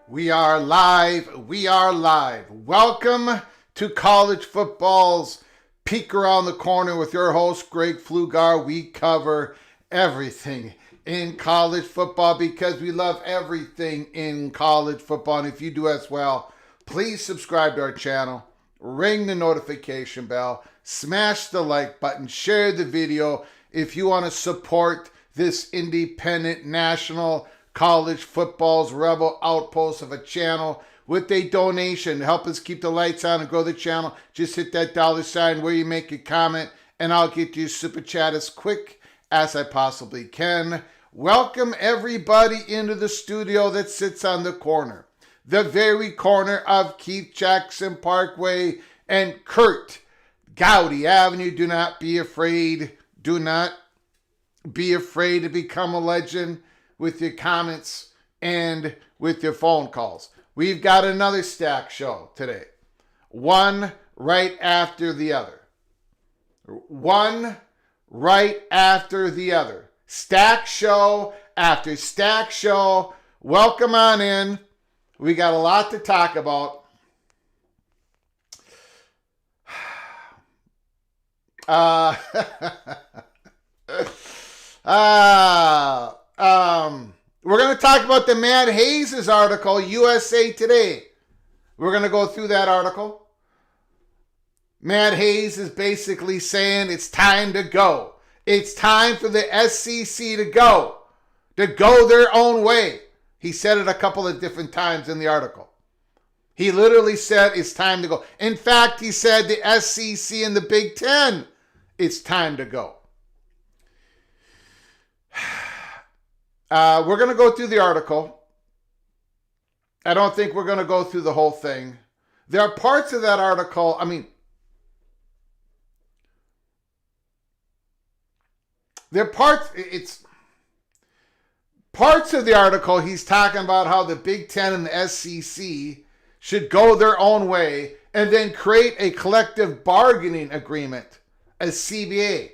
We are live. We are live. Welcome to college football's Peek Around the Corner with your host, Greg Pflugar. We cover everything in college football because we love everything in college football. And if you do as well, please subscribe to our channel, ring the notification bell, smash the like button, share the video if you want to support this independent national college football's rebel outpost of a channel with a donation to help us keep the lights on and grow the channel. Just hit that $ where you make a comment and I'll get you super chat as quick as I possibly can. Welcome everybody into the studio that sits on the corner, the very corner of Keith Jackson Parkway and Kurt Gowdy Avenue. Do not be afraid. Do not be afraid to become a legend with your comments and with your phone calls. We've got another stack show today. One right after the other. One right after the other. Stack show after stack show. Welcome on in. We got a lot to talk about. We're going to talk about the Matt Hayes' article, USA Today. We're going to go through that article. Matt Hayes is basically saying it's time to go. It's time for the SEC to go their own way. He said it a couple of different times in the article. He literally said it's time to go. In fact, he said the SEC and the Big Ten, it's time to go. We're going to go through the article. I don't think we're going to go through the whole thing. There are parts of that article, It's parts of the article, he's talking about how the Big Ten and the SEC should go their own way and then create a collective bargaining agreement, a CBA.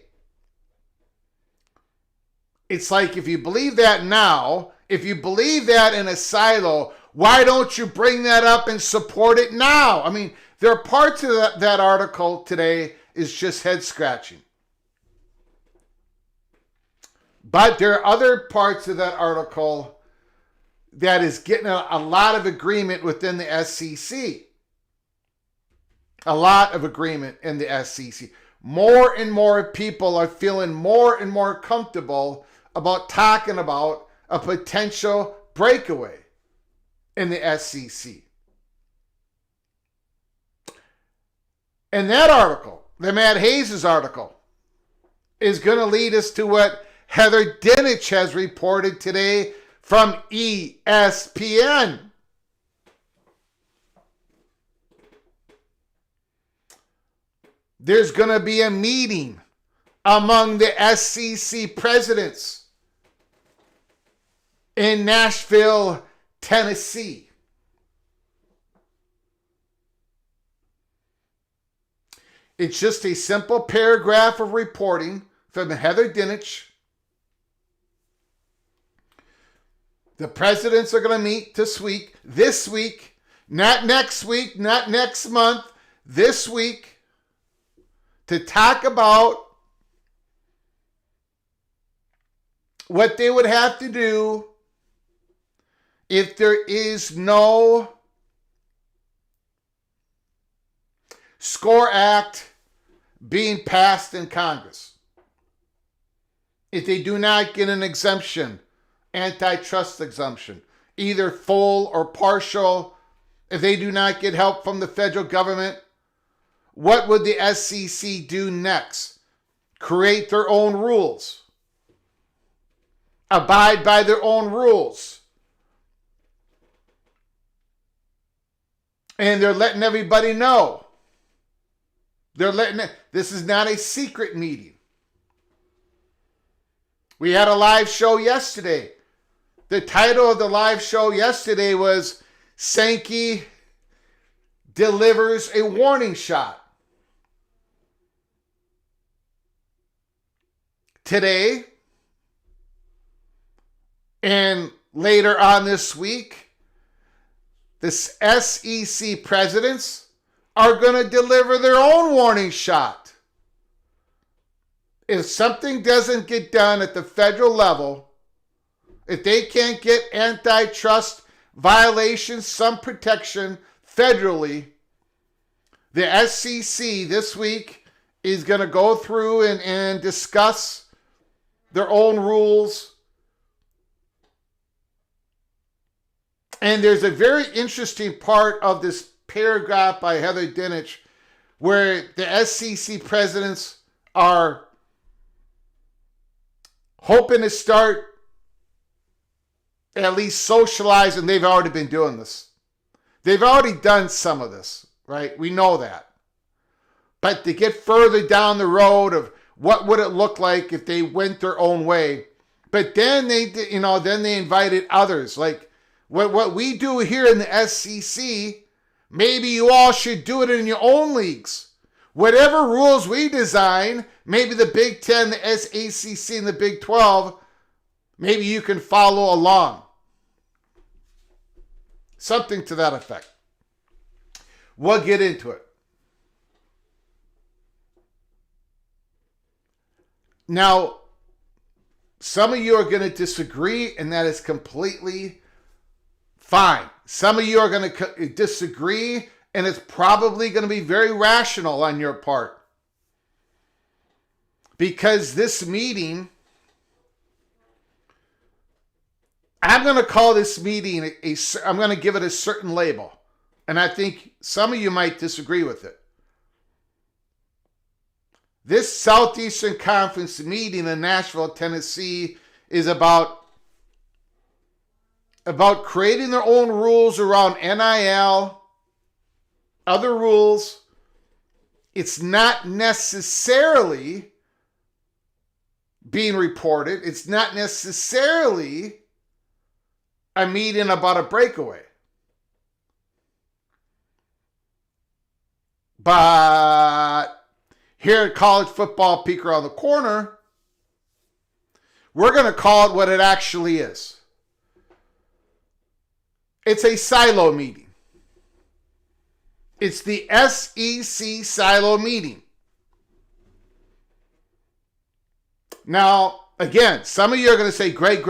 It's like, if you believe that now, if you believe that in a silo, why don't you bring that up and support it now? I mean, there are parts of that article today is just head scratching. But there are other parts of that article that is getting a lot of agreement within the SEC. A lot of agreement in the SEC. More and more people are feeling more and more comfortable about talking about a potential breakaway in the SEC. And that article, the Matt Hayes' article, is going to lead us to what Heather Dinich has reported today from ESPN. There's going to be a meeting among the SEC presidents in Nashville, Tennessee. It's just a simple paragraph of reporting from Heather Dinich. The presidents are going to meet this week, not next week, not next month, this week, to talk about what they would have to do if there is no SCORE Act being passed in Congress. If they do not get an exemption, antitrust exemption, either full or partial, if they do not get help from the federal government, what would the SEC do next? Create their own rules. Abide by their own rules. And they're letting everybody know. This is not a secret meeting. We had a live show yesterday. The title of the live show yesterday was Sankey Delivers a Warning Shot. Today and later on this week, the SEC presidents are going to deliver their own warning shot. If something doesn't get done at the federal level, if they can't get antitrust violations, some protection federally, the SEC this week is going to go through and discuss their own rules. And there's a very interesting part of this paragraph by Heather Dinich where the SEC presidents are hoping to start at least socializing. They've already been doing this. They've already done some of this, right? We know that. But to get further down the road of what would it look like if they went their own way. But then they invited others. Like what we do here in the SEC, maybe you all should do it in your own leagues. Whatever rules we design, maybe the Big Ten, the SEC, and the Big 12, maybe you can follow along. Something to that effect. We'll get into it. Now, some of you are going to disagree, and that is completely fine. Some of you are going to disagree, and it's probably going to be very rational on your part. Because this meeting, I'm going to call this meeting, I'm going to give it a certain label. And I think some of you might disagree with it. This Southeastern Conference meeting in Nashville, Tennessee is about creating their own rules around NIL, other rules. It's not necessarily being reported. It's not necessarily a meeting about a breakaway. But here at College Football Peek Around the Corner, we're going to call it what it actually is. It's a silo meeting. It's the SEC silo meeting. Now, again, some of you are going to say, Greg.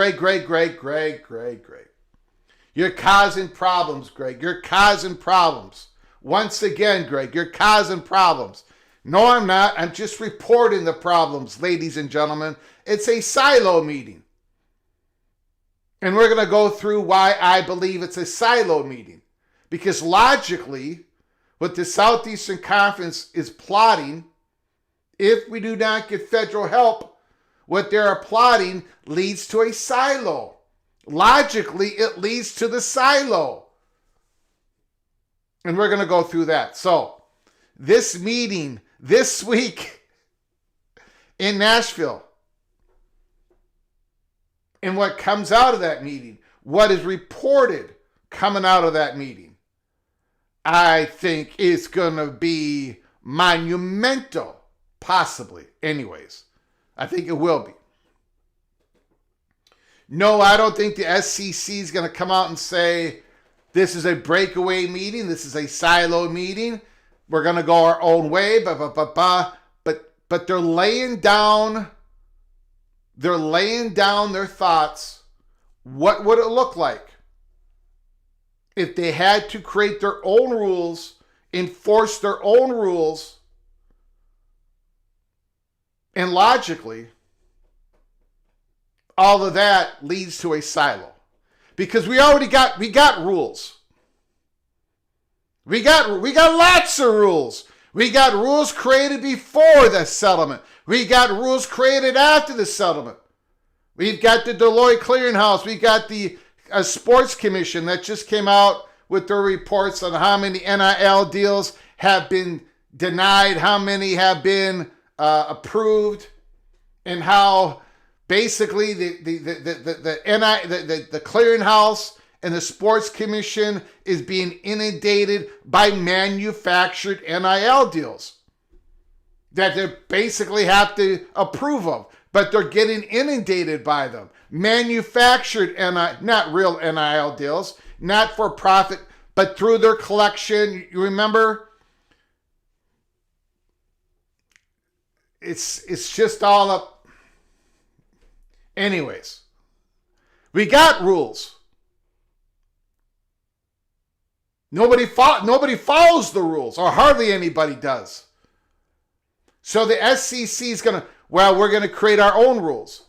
You're causing problems, Greg. You're causing problems. Once again, Greg, you're causing problems. No, I'm not. I'm just reporting the problems, ladies and gentlemen. It's a silo meeting. And we're going to go through why I believe it's a silo meeting. Because logically, what the Southeastern Conference is plotting, if we do not get federal help, what they're plotting leads to a silo. Logically, it leads to the silo. And we're going to go through that. So, this meeting this week in Nashville, and what comes out of that meeting, what is reported coming out of that meeting, I think is going to be monumental, possibly. Anyways, I think it will be. No, I don't think the SEC is going to come out and say, this is a breakaway meeting, this is a silo meeting, we're going to go our own way, but they're laying down their thoughts. What would it look like if they had to create their own rules, enforce their own rules, and logically, all of that leads to a silo. Because we got rules. We got lots of rules. We got rules created before the settlement. We got rules created after the settlement. We've got the Deloitte Clearinghouse. We got the Sports Commission that just came out with their reports on how many NIL deals have been denied, how many have been approved, and how basically the Clearinghouse and the Sports Commission is being inundated by manufactured NIL deals that they basically have to approve of, but they're getting inundated by them. Manufactured not real NIL deals, not for profit, but through their collection. You remember? It's just all up. Anyways, we got rules. Nobody follows the rules, or hardly anybody does. So the SEC is going to, we're going to create our own rules.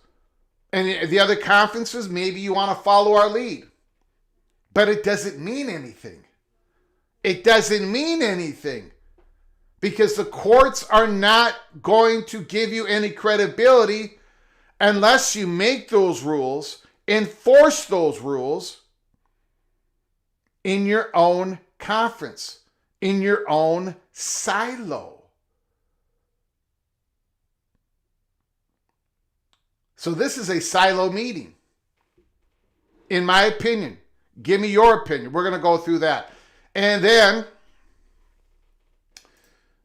And the other conferences, maybe you want to follow our lead. But it doesn't mean anything. It doesn't mean anything. Because the courts are not going to give you any credibility unless you make those rules, enforce those rules in your own conference, in your own silo. So this is a silo meeting, in my opinion. Give me your opinion. We're going to go through that. And then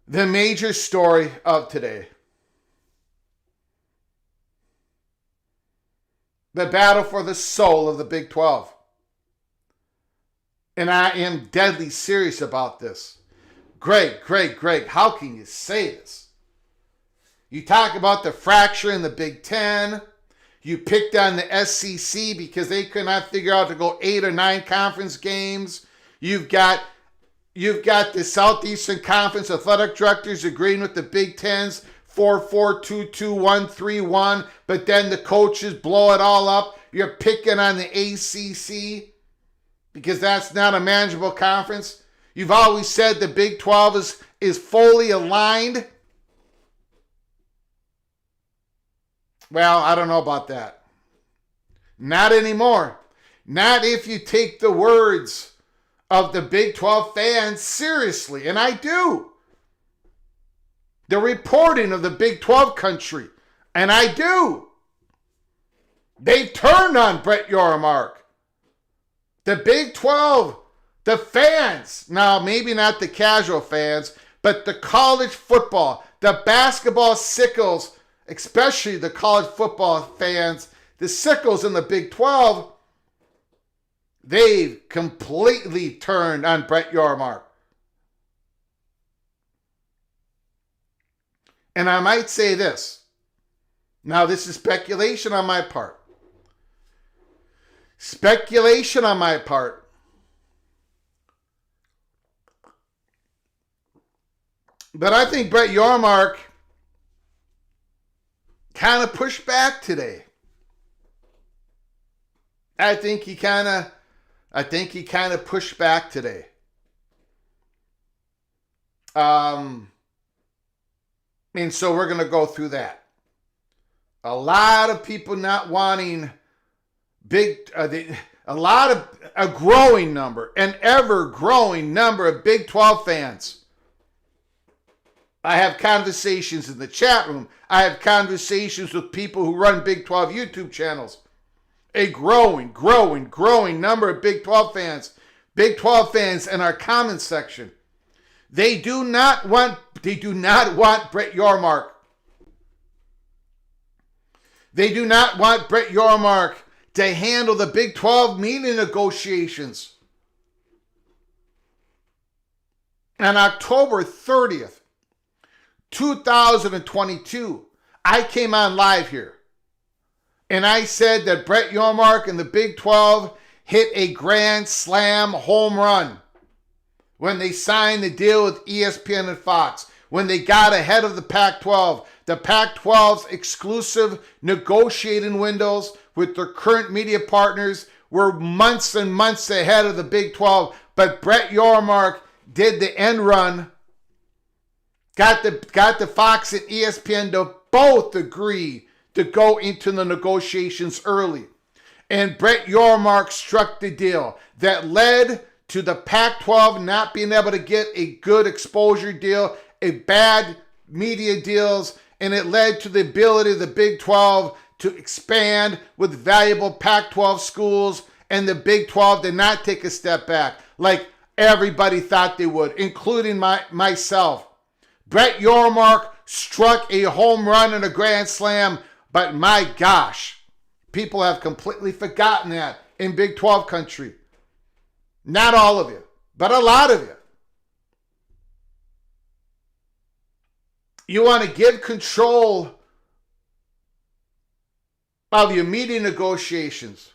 the major story of today. The battle for the soul of the Big 12. And I am deadly serious about this. Greg, how can you say this? You talk about the fracture in the Big 10. You picked on the SEC because they could not figure out to go 8 or 9 conference games. You've got the Southeastern Conference athletic directors agreeing with the Big 10's 4-4-2-2-1-3-1, but then the coaches blow it all up. You're picking on the ACC because that's not a manageable conference. You've always said the Big 12 is fully aligned. Well, I don't know about that. Not anymore. Not if you take the words of the Big 12 fans seriously, and I do. The reporting of the Big 12 country, and I do. They turned on Brett Yormark. The Big 12, the fans, now maybe not the casual fans, but the college football, the basketball sickles, especially the college football fans, the sickles in the Big 12, they've completely turned on Brett Yormark. And I might say this. Now, this is speculation on my part. Speculation on my part. But I think Brett Yormark kind of pushed back today. I think he kind of pushed back today. And so we're going to go through that. A lot of people not wanting a growing number, an ever-growing number of Big 12 fans. I have conversations in the chat room. I have conversations with people who run Big 12 YouTube channels. A growing number of Big 12 fans. Big 12 fans in our comment section. They do not want Brett Yormark. They do not want Brett Yormark to handle the Big 12 media negotiations. On October 30th, 2022, I came on live here and I said that Brett Yormark and the Big 12 hit a grand slam home run when they signed the deal with ESPN and Fox, when they got ahead of the Pac-12. The Pac-12's exclusive negotiating windows with their current media partners were months and months ahead of the Big 12. But Brett Yormark did the end run, got the Fox and ESPN to both agree to go into the negotiations early. And Brett Yormark struck the deal that led to the Pac-12 not being able to get a good exposure deal, a bad media deals, and it led to the ability of the Big 12 to expand with valuable Pac-12 schools, and the Big 12 did not take a step back like everybody thought they would, including myself. Brett Yormark struck a home run and a grand slam, but my gosh, people have completely forgotten that in Big 12 country. Not all of you, but a lot of you. You want to give control of your media negotiations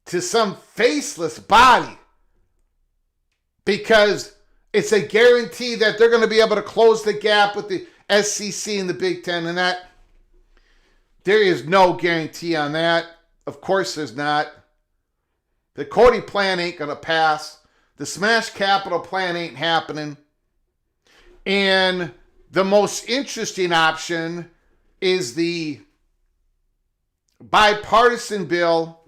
to some faceless body because it's a guarantee that they're going to be able to close the gap with the SEC and the Big Ten, and that there is no guarantee on that. Of course there's not. The Cody plan ain't going to pass. The Smash Capital plan ain't happening. And the most interesting option is the bipartisan bill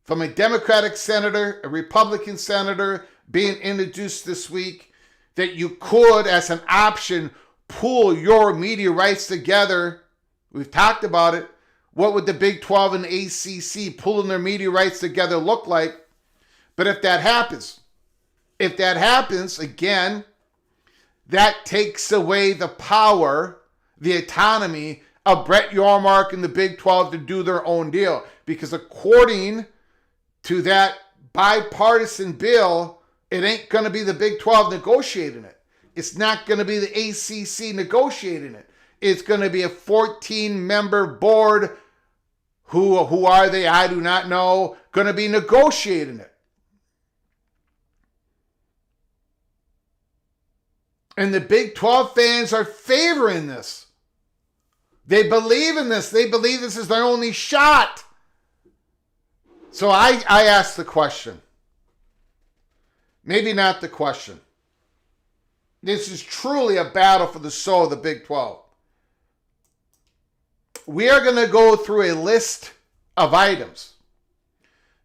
from a Democratic senator, a Republican senator being introduced this week, that you could, as an option, pool your media rights together. We've talked about it. What would the Big 12 and the ACC pulling their media rights together look like? But if that happens, again, that takes away the power, the autonomy of Brett Yormark and the Big 12 to do their own deal. Because according to that bipartisan bill, it ain't going to be the Big 12 negotiating it. It's not going to be the ACC negotiating it. It's going to be a 14-member board. Who are they? I do not know. Going to be negotiating it. And the Big 12 fans are favoring this. They believe in this. They believe this is their only shot. So I ask the question. Maybe not the question. This is truly a battle for the soul of the Big 12. We are going to go through a list of items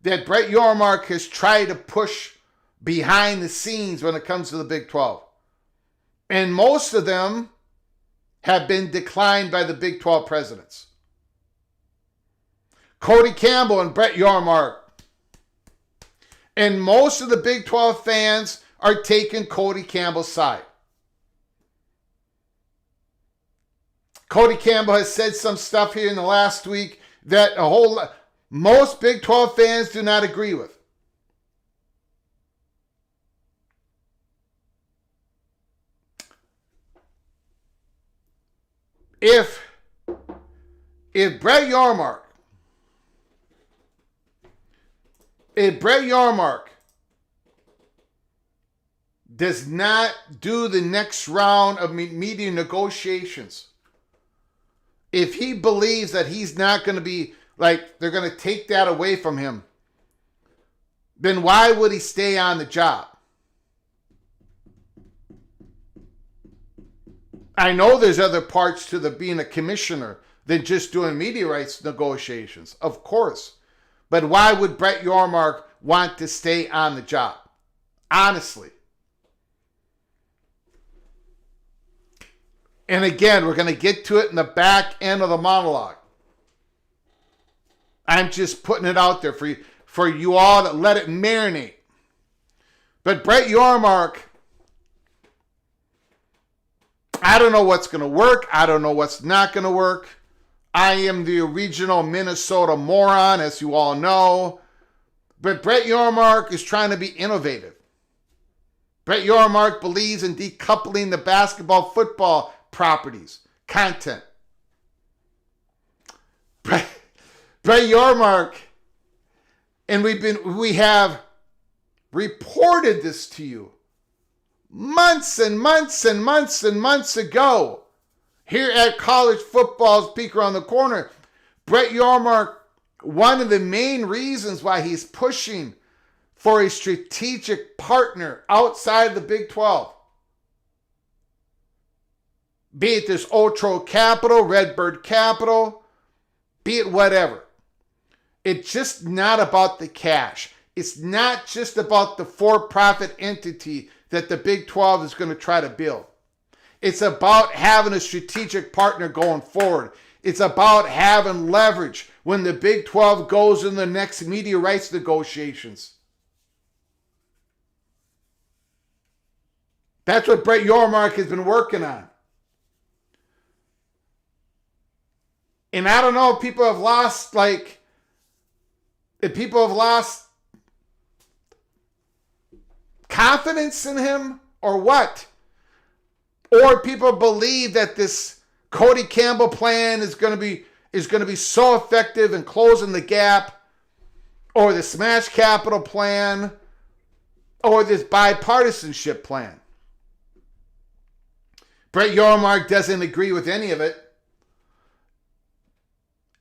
that Brett Yormark has tried to push behind the scenes when it comes to the Big 12. And most of them have been declined by the Big 12 presidents. Cody Campbell and Brett Yormark. And most of the Big 12 fans are taking Cody Campbell's side. Cody Campbell has said some stuff here in the last week that most Big 12 fans do not agree with. If Brett Yormark does not do the next round of media negotiations, if he believes that he's not going to be, like, they're going to take that away from him, then why would he stay on the job? I know there's other parts to being a commissioner than just doing media rights negotiations, of course. But why would Brett Yormark want to stay on the job? Honestly. And again, we're going to get to it in the back end of the monologue. I'm just putting it out there for you all to let it marinate. But Brett Yormark, I don't know what's going to work. I don't know what's not going to work. I am the original Minnesota moron, as you all know. But Brett Yormark is trying to be innovative. Brett Yormark believes in decoupling the basketball, football properties, content. Brett Yormark, and we have reported this to you months and months and months and months ago here at College Football's Peek Around the Corner. Brett Yormark, one of the main reasons why he's pushing for a strategic partner outside the Big 12, be it this Otro Capital, Redbird Capital, be it whatever. It's just not about the cash. It's not just about the for-profit entity that the Big 12 is going to try to build. It's about having a strategic partner going forward. It's about having leverage when the Big 12 goes in the next media rights negotiations. That's what Brett Yormark has been working on. And I don't know if people have lost, confidence in him or what. Or people believe that this Cody Campbell plan is going to be so effective in closing the gap, or the Smash Capital plan, or this bipartisanship plan. Brett Yormark doesn't agree with any of it.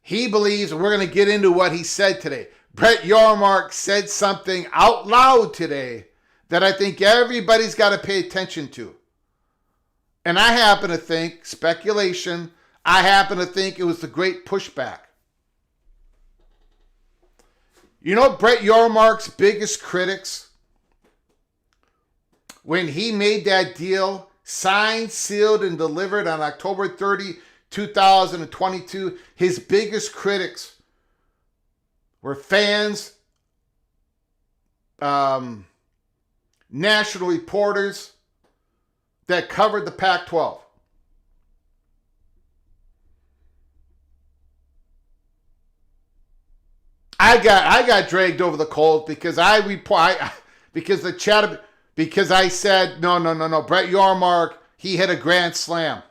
He believes, we're going to get into what he said today. Brett Yormark said something out loud today that I think everybody's got to pay attention to. And I happen to think, speculation, it was the great pushback. You know, Brett Yormark's biggest critics, when he made that deal, signed, sealed, and delivered on October 30, 2022, his biggest critics were fans, national reporters that covered the Pac-12. I got dragged over the coals because I said no. Brett Yormark, he hit a grand slam.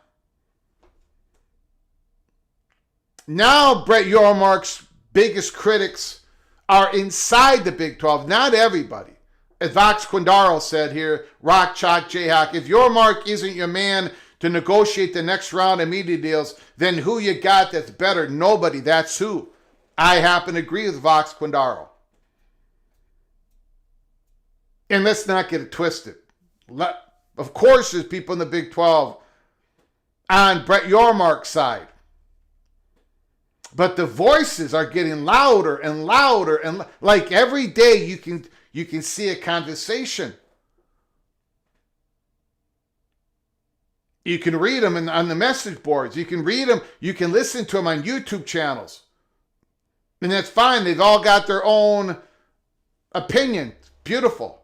Now Brett Yormark's biggest critics are inside the Big 12, not everybody. As Vox Quindaro said here, Rock Chalk Jayhawk, if Yormark isn't your man to negotiate the next round of media deals, then who you got that's better? Nobody. That's who. I happen to agree with Vox Quindaro. And let's not get it twisted. Of course, there's people in the Big 12 on Brett Yormark's side. But the voices are getting louder and louder, and like every day you can see a conversation. You can read them on the message boards. You can read them. You can listen to them on YouTube channels. And that's fine. They've all got their own opinion. Beautiful.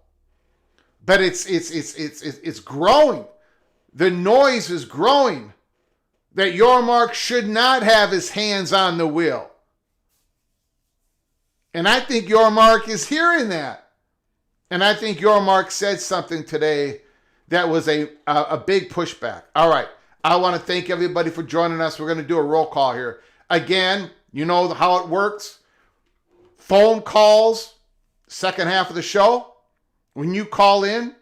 But it's growing. The noise is growing that Yormark should not have his hands on the wheel. And I think Yormark is hearing that. And I think Yormark said something today that was a big pushback. All right. I want to thank everybody for joining us. We're going to do a roll call here. Again, you know how it works. Phone calls, second half of the show. When you call in,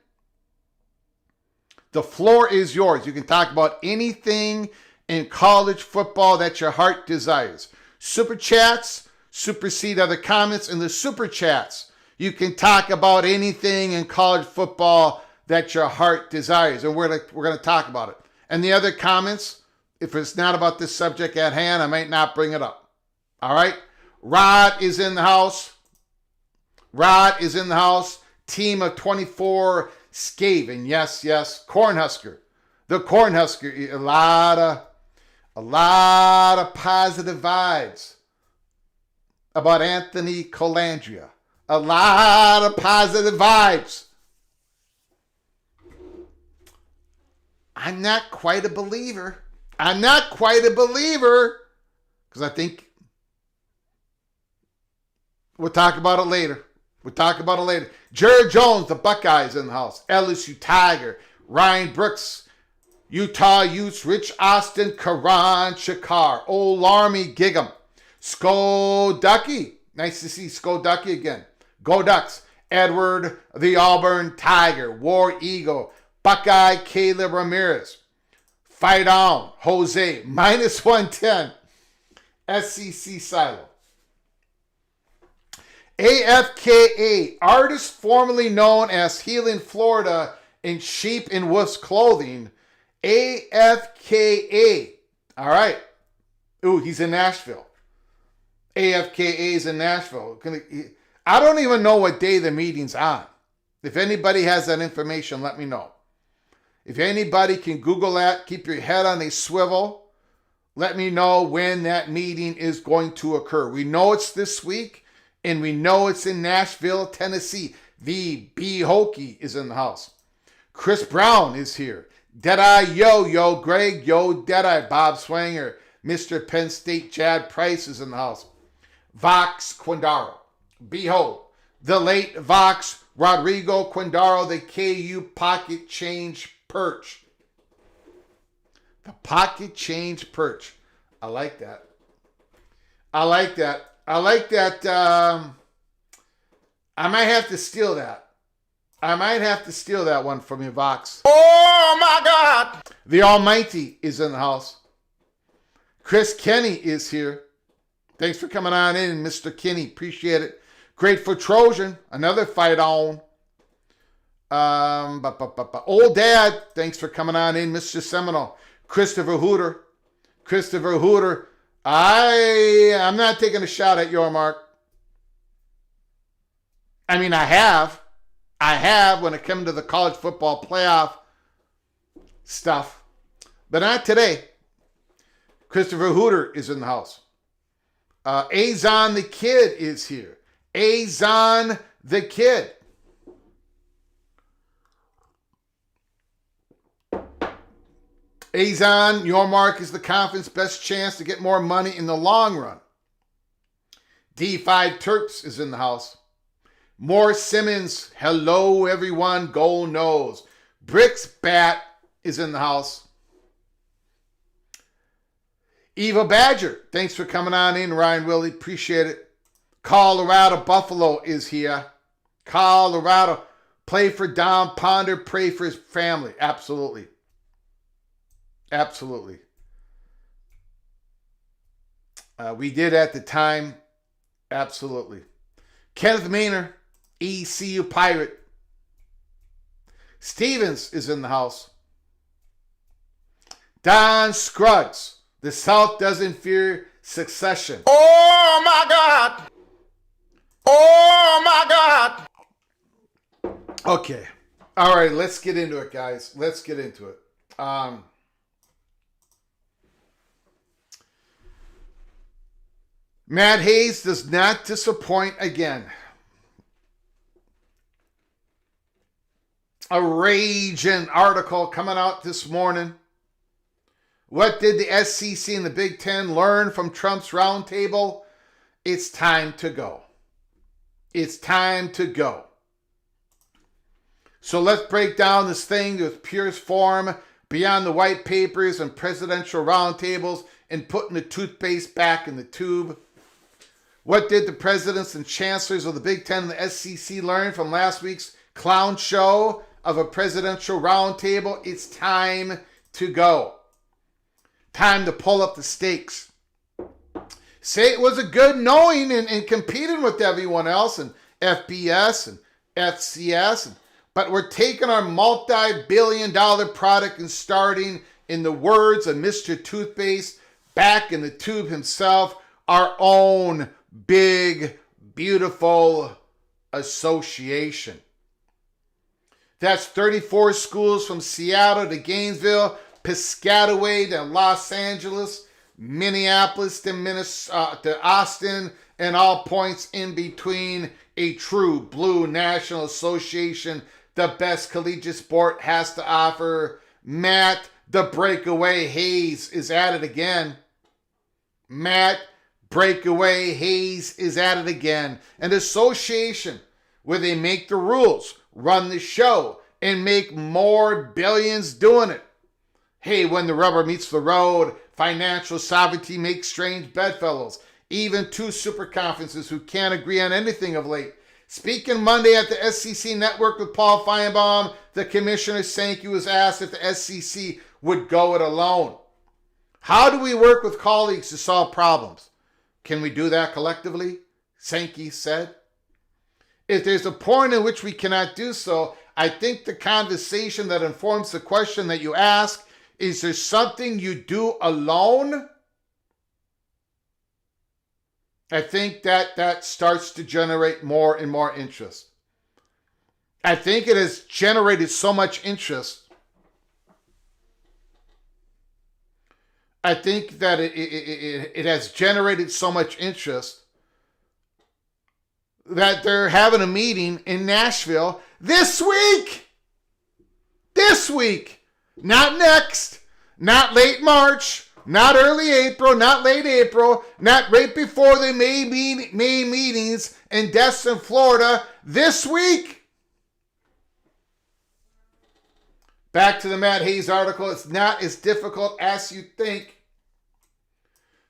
the floor is yours. You can talk about anything in college football that your heart desires. Super chats supersede other comments. In the super chats, you can talk about anything in college football that your heart desires. And we're going to talk about it. And the other comments, if it's not about this subject at hand, I might not bring it up. All right? Rod is in the house. Rod is in the house. Team of 24 Skaven. Yes. Cornhusker. The Cornhusker. A lot of positive vibes about Anthony Colandrea. A lot of positive vibes. I'm not quite a believer. Because I think we'll talk about it later. Jared Jones, the Buckeyes in the house. LSU Tiger. Ryan Brooks. Utah Utes. Rich Austin. Karan Shakar. Old Army Gig'em. Sko Ducky. Nice to see Sko Ducky again. Go Ducks. Edward the Auburn Tiger. War Eagle. Buckeye Caleb Ramirez. Fight on. Jose. Minus 110. SEC Silo. AFKA, artist formerly known as Healing Florida in sheep and wolf's clothing. AFKA. All right. Ooh, he's in Nashville. AFKA is in Nashville. I don't even know what day the meeting's on. If anybody has that information, let me know. If anybody can Google that, keep your head on a swivel. Let me know when that meeting is going to occur. We know it's this week. And we know it's in Nashville, Tennessee. The B Hokie is in the house. Chris Brown is here. Deadeye Yo, Greg, Deadeye, Bob Swanger. Mr. Penn State, Jad Price is in the house. Vox Quindaro. Behold, the late Vox Rodrigo Quindaro, the KU pocket change perch. The pocket change perch. I like that. I might have to steal that. One from you, Vox. Oh, my God. The Almighty is in the house. Chris Kenny is here. Thanks for coming on in, Mr. Kenny. Appreciate it. Grateful Trojan. Another fight on. Old Dad. Thanks for coming on in, Mr. Seminole. Christopher Hooter. I'm not taking a shot at Yormark. I mean, I have when it comes to the college football playoff stuff. But not today. Christopher Hooter is in the house. Azon the Kid is here. Azon the Kid. Azon, Yormark is the conference best chance to get more money in the long run. D5 Terps is in the house. Morris Simmons, hello everyone, go Nose. Bricks Bat is in the house. Eva Badger, thanks for coming on in, Ryan Willie, appreciate it. Colorado Buffalo is here. Colorado, play for Don Ponder, pray for his family, absolutely. We did at the time. Absolutely. Kenneth Maynard, ECU Pirate. Stevens is in the house. Don Scruggs. The South doesn't fear secession. Oh, my God. Okay. All right, let's get into it, guys. Let's get into it. Matt Hayes does not disappoint again. A raging article coming out this morning. What did the SEC and the Big Ten learn from Trump's roundtable? It's time to go. It's time to go. So let's break down this thing to its purest form, beyond the white papers and presidential roundtables, and putting the toothpaste back in the tube. What did the presidents and chancellors of the Big Ten and the SEC learn from last week's clown show of a presidential roundtable? It's time to go. Time to pull up the stakes. Say it was a good knowing and competing with everyone else and FBS and FCS, but we're taking our multi-billion-dollar product and starting, in the words of Mr. Toothpaste, back in the tube himself, our own big, beautiful association. That's 34 schools from Seattle to Gainesville, Piscataway to Los Angeles, Minneapolis to Minnesota, to Austin, and all points in between. A true blue national association, the best collegiate sport has to offer. Matt, the breakaway Hayes, is at it again. Matt, breakaway Hayes is at it again. An association where they make the rules, run the show, and make more billions doing it. Hey, when the rubber meets the road, financial sovereignty makes strange bedfellows. Even two super conferences who can't agree on anything of late. Speaking Monday at the SEC Network with Paul Feinbaum, the Commissioner Sankey was asked if the SEC would go it alone. How do we work with colleagues to solve problems? Can we do that collectively? Sankey said. If there's a point in which we cannot do so, I think the conversation that informs the question that you ask, is there something you do alone? I think that starts to generate more and more interest. I think it has generated so much interest. I think that it has generated so much interest that they're having a meeting in Nashville this week. This week. Not next. Not late March. Not early April, not late April, not right before the May meetings in Destin, Florida, this week. Back to the Matt Hayes article. It's not as difficult as you think.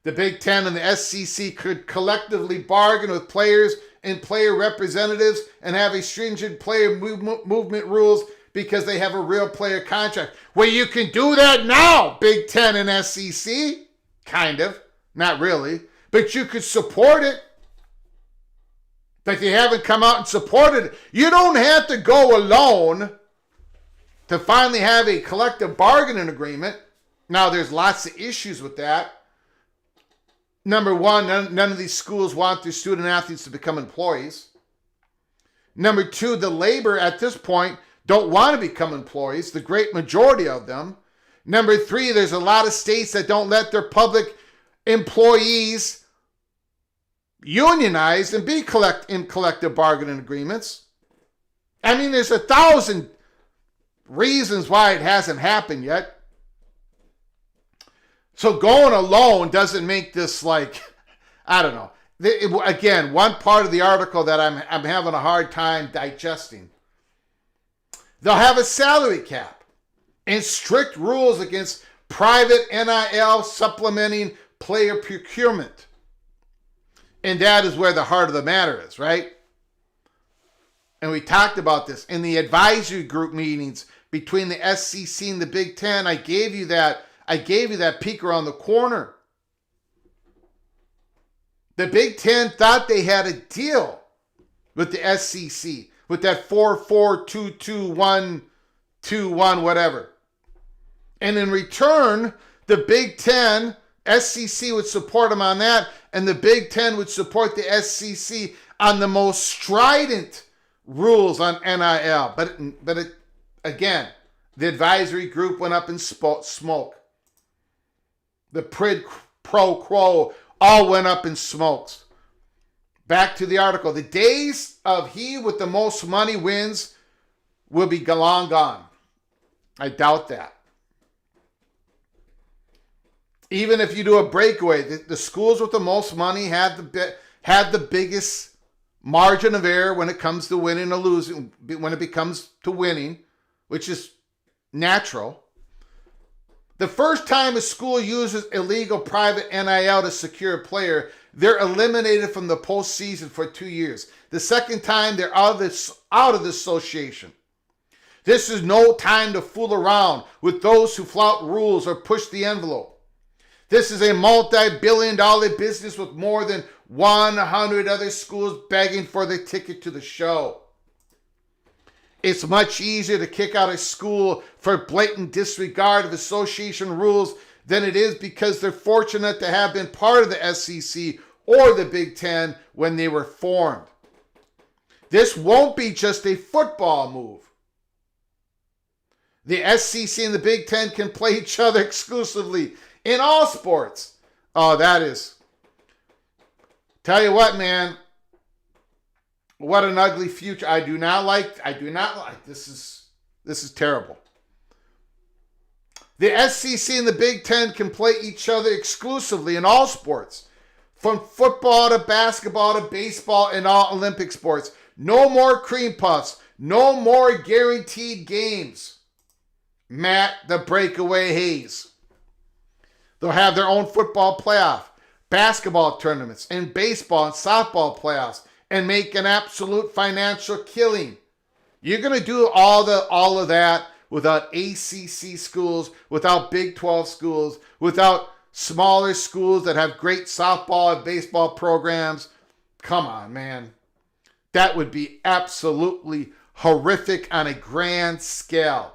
The Big Ten and the SEC could collectively bargain with players and player representatives and have a stringent player movement rules because they have a real player contract. Well, you can do that now, Big Ten and SEC. Kind of. Not really. But you could support it. But they haven't come out and supported it. You don't have to go alone to finally have a collective bargaining agreement. Now, there's lots of issues with that. Number one, none of these schools want their student athletes to become employees. Number two, the labor at this point don't want to become employees, the great majority of them. Number three, there's a lot of states that don't let their public employees unionize and be in collective bargaining agreements. I mean, there's 1,000 reasons why it hasn't happened yet. So going alone doesn't make this like, I don't know. Again, one part of the article that I'm having a hard time digesting. They'll have a salary cap and strict rules against private NIL supplementing player procurement. And that is where the heart of the matter is, right? And we talked about this in the advisory group meetings between the SEC and the Big Ten. I gave you that peek around the corner. The Big Ten thought they had a deal with the SEC. With that 4-4-2-2-1-2-1, whatever. And in return, the Big Ten, SEC would support them on that, and the Big Ten would support the SEC on the most strident rules on NIL. But again, the advisory group went up in smoke. The pro quo all went up in smokes. Back to the article. The days of he with the most money wins will be long gone. I doubt that. Even if you do a breakaway, the schools with the most money had the biggest margin of error when it comes to winning or losing, when it becomes to winning, which is natural. The first time a school uses illegal private NIL to secure a player, they're eliminated from the postseason for 2 years. The second time, they're out of the association. This is no time to fool around with those who flout rules or push the envelope. This is a multi-billion-dollar business with more than 100 other schools begging for the ticket to the show. It's much easier to kick out a school for blatant disregard of association rules than it is because they're fortunate to have been part of the SEC or the Big Ten when they were formed. This won't be just a football move. The SEC and the Big Ten can play each other exclusively in all sports. Oh, that is. Tell you what, man. What an ugly future. I do not like. This is terrible. The SEC and the Big Ten can play each other exclusively in all sports. From football to basketball to baseball and all Olympic sports. No more cream puffs. No more guaranteed games. Matt the Breakaway Hayes. They'll have their own football playoff, basketball tournaments, and baseball and softball playoffs, and make an absolute financial killing. You're going to do all of that without ACC schools, without Big 12 schools, without smaller schools that have great softball and baseball programs. Come on, man. That would be absolutely horrific on a grand scale.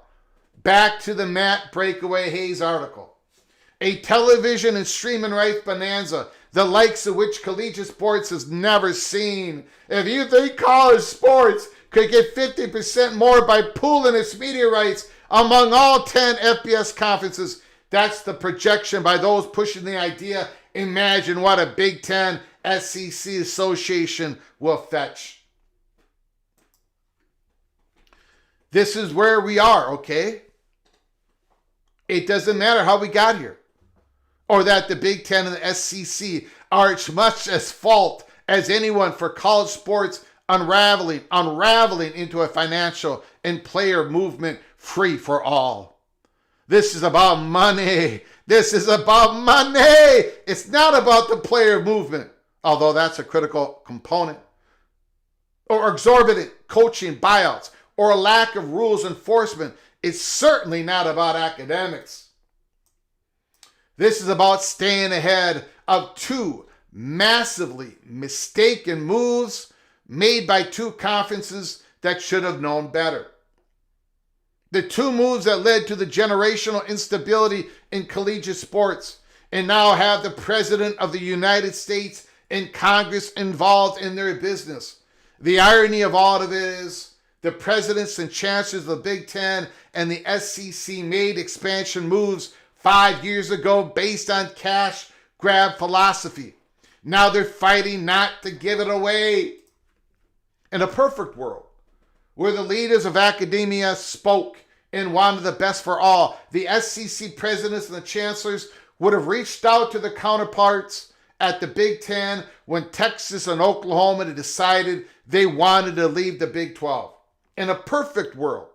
Back to the Matt Breakaway Hayes article. A television and streaming rights bonanza, the likes of which collegiate sports has never seen. If you think college sports could get 50% more by pooling its media rights among all 10 FBS conferences, that's the projection by those pushing the idea. Imagine what a Big Ten SEC association will fetch. This is where we are, okay? It doesn't matter how we got here. Or that the Big Ten and the SEC are as much at fault as anyone for college sports unraveling into a financial and player movement free for all. This is about money. This is about money. It's not about the player movement, although that's a critical component. Or exorbitant coaching buyouts, or a lack of rules enforcement. It's certainly not about academics. This is about staying ahead of two massively mistaken moves made by two conferences that should have known better. The two moves that led to the generational instability in collegiate sports and now have the President of the United States and Congress involved in their business. The irony of all of it is the presidents and chancellors of the Big Ten and the SEC made expansion moves 5 years ago based on cash grab philosophy. Now they're fighting not to give it away. In a perfect world, where the leaders of academia spoke and wanted the best for all, the SEC presidents and the chancellors would have reached out to the counterparts at the Big Ten when Texas and Oklahoma had decided they wanted to leave the Big 12. In a perfect world,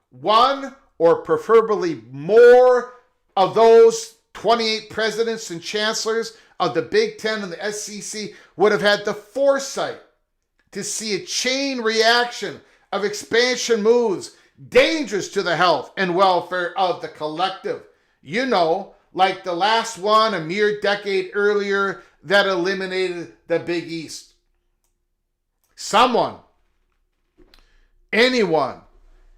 one or preferably more of those 28 presidents and chancellors of the Big Ten and the SEC would have had the foresight to see a chain reaction of expansion moves dangerous to the health and welfare of the collective. You know, like the last one a mere decade earlier that eliminated the Big East. Anyone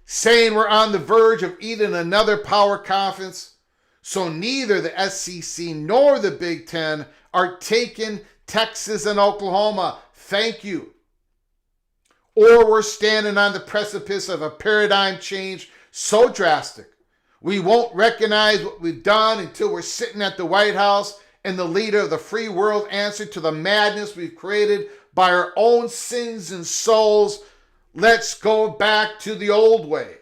saying we're on the verge of eating another power conference, so neither the SEC nor the Big Ten are taking Texas and Oklahoma. Thank you. Or we're standing on the precipice of a paradigm change so drastic we won't recognize what we've done until we're sitting at the White House and the leader of the free world answer to the madness we've created by our own sins and souls. Let's go back to the old way.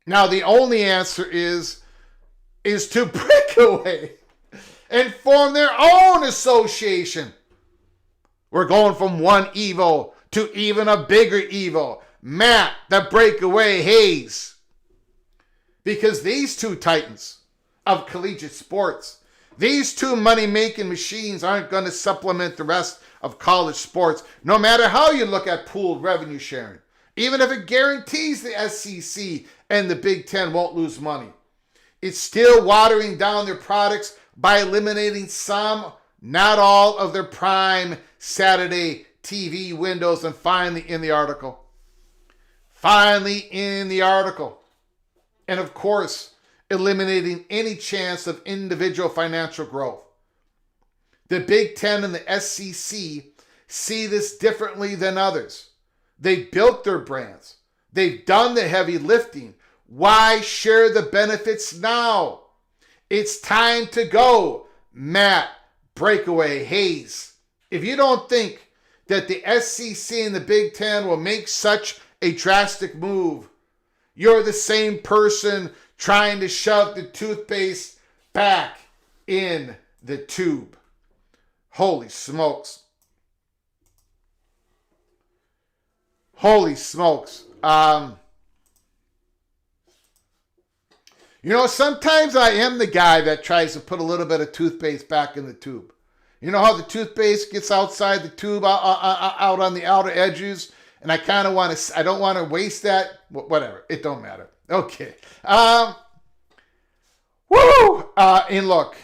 Now, the only answer is to break away and form their own association. We're going from one evil to even a bigger evil. Matt, the breakaway Hayes. Because these two titans of collegiate sports, these two money-making machines aren't going to supplement the rest of college sports, no matter how you look at pooled revenue sharing. Even if it guarantees the SEC and the Big Ten won't lose money. It's still watering down their products by eliminating some, not all, of their prime Saturday TV windows. And finally in the article. And of course, eliminating any chance of individual financial growth. The Big Ten and the SEC see this differently than others. They've built their brands. They've done the heavy lifting. Why share the benefits now? It's time to go, Matt, breakaway Hayes. If you don't think that the SEC and the Big Ten will make such a drastic move, you're the same person trying to shove the toothpaste back in the tube. Holy smokes. Holy smokes. Sometimes I am the guy that tries to put a little bit of toothpaste back in the tube. You know how the toothpaste gets outside the tube, out on the outer edges? And I kind of want to, I don't want to waste that. Whatever. It don't matter. Okay. And look.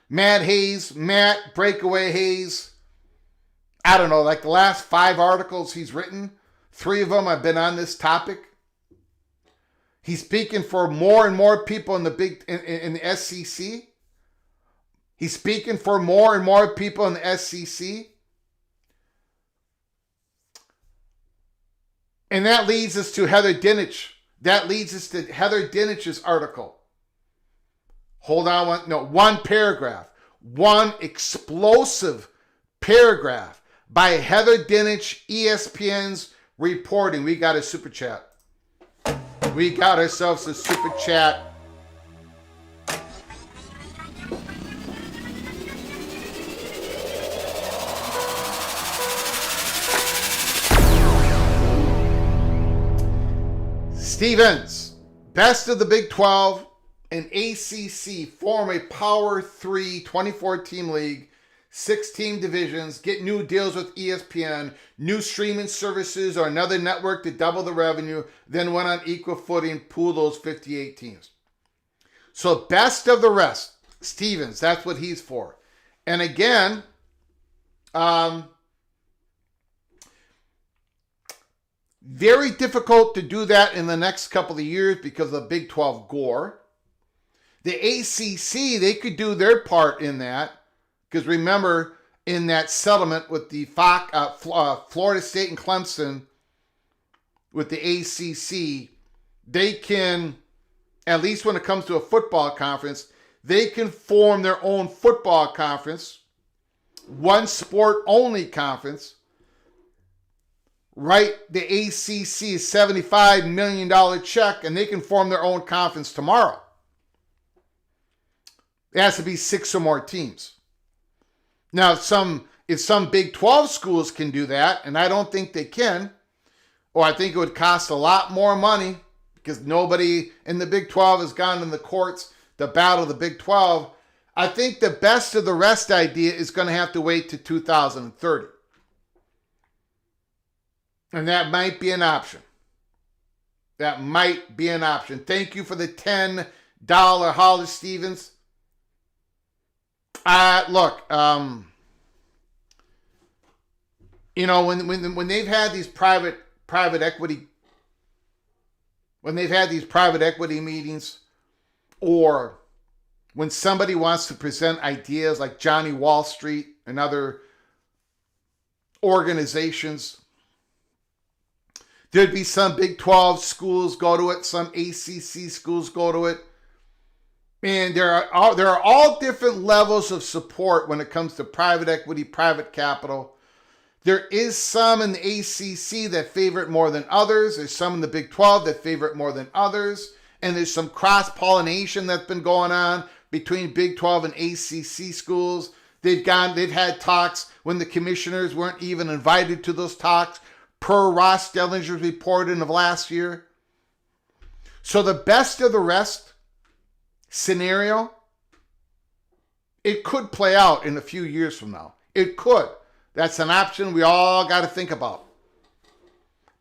Matt breakaway Hayes. I don't know, like the last 5 articles he's written, 3 of them have been on this topic. He's speaking for more and more people in the SEC. He's speaking for more and more people in the SEC. And that leads us to Heather Dinich. That leads us to Heather Dinich's article. Hold on, one paragraph. One explosive paragraph by Heather Dinich, ESPN's reporting. We got a super chat. We got ourselves a super chat. Stevens, best of the Big 12 and ACC form a Power 3 24-team league, 6-team divisions, get new deals with ESPN, new streaming services or another network to double the revenue, then went on equal footing, pool those 58 teams. So best of the rest, Stevens, that's what he's for. And again, very difficult to do that in the next couple of years because of the Big 12 gore. The ACC, they could do their part in that. Because remember, in that settlement with the Florida State and Clemson, with the ACC, they can, at least when it comes to a football conference, they can form their own football conference, one sport only conference. Write the ACC $75 million check, and they can form their own conference tomorrow. It has to be 6 or more teams. Now, if some Big 12 schools can do that, and I don't think they can, or I think it would cost a lot more money because nobody in the Big 12 has gone in the courts to battle the Big 12, I think the best of the rest idea is going to have to wait to 2030. And that might be an option. That might be an option. Thank you for the $10 Hollis Stevens. Look, when they've had these private equity, when they've had these private equity meetings, or when somebody wants to present ideas like Johnny Wall Street and other organizations, there'd be some Big 12 schools go to it, some ACC schools go to it. And there are all different levels of support when it comes to private equity, private capital. There is some in the ACC that favor it more than others. There's some in the Big 12 that favor it more than others. And there's some cross-pollination that's been going on between Big 12 and ACC schools. They've had talks when the commissioners weren't even invited to those talks, per Ross Dellinger's report of last year. So the best of the rest scenario, it could play out in a few years from now. It could. That's an option we all got to think about.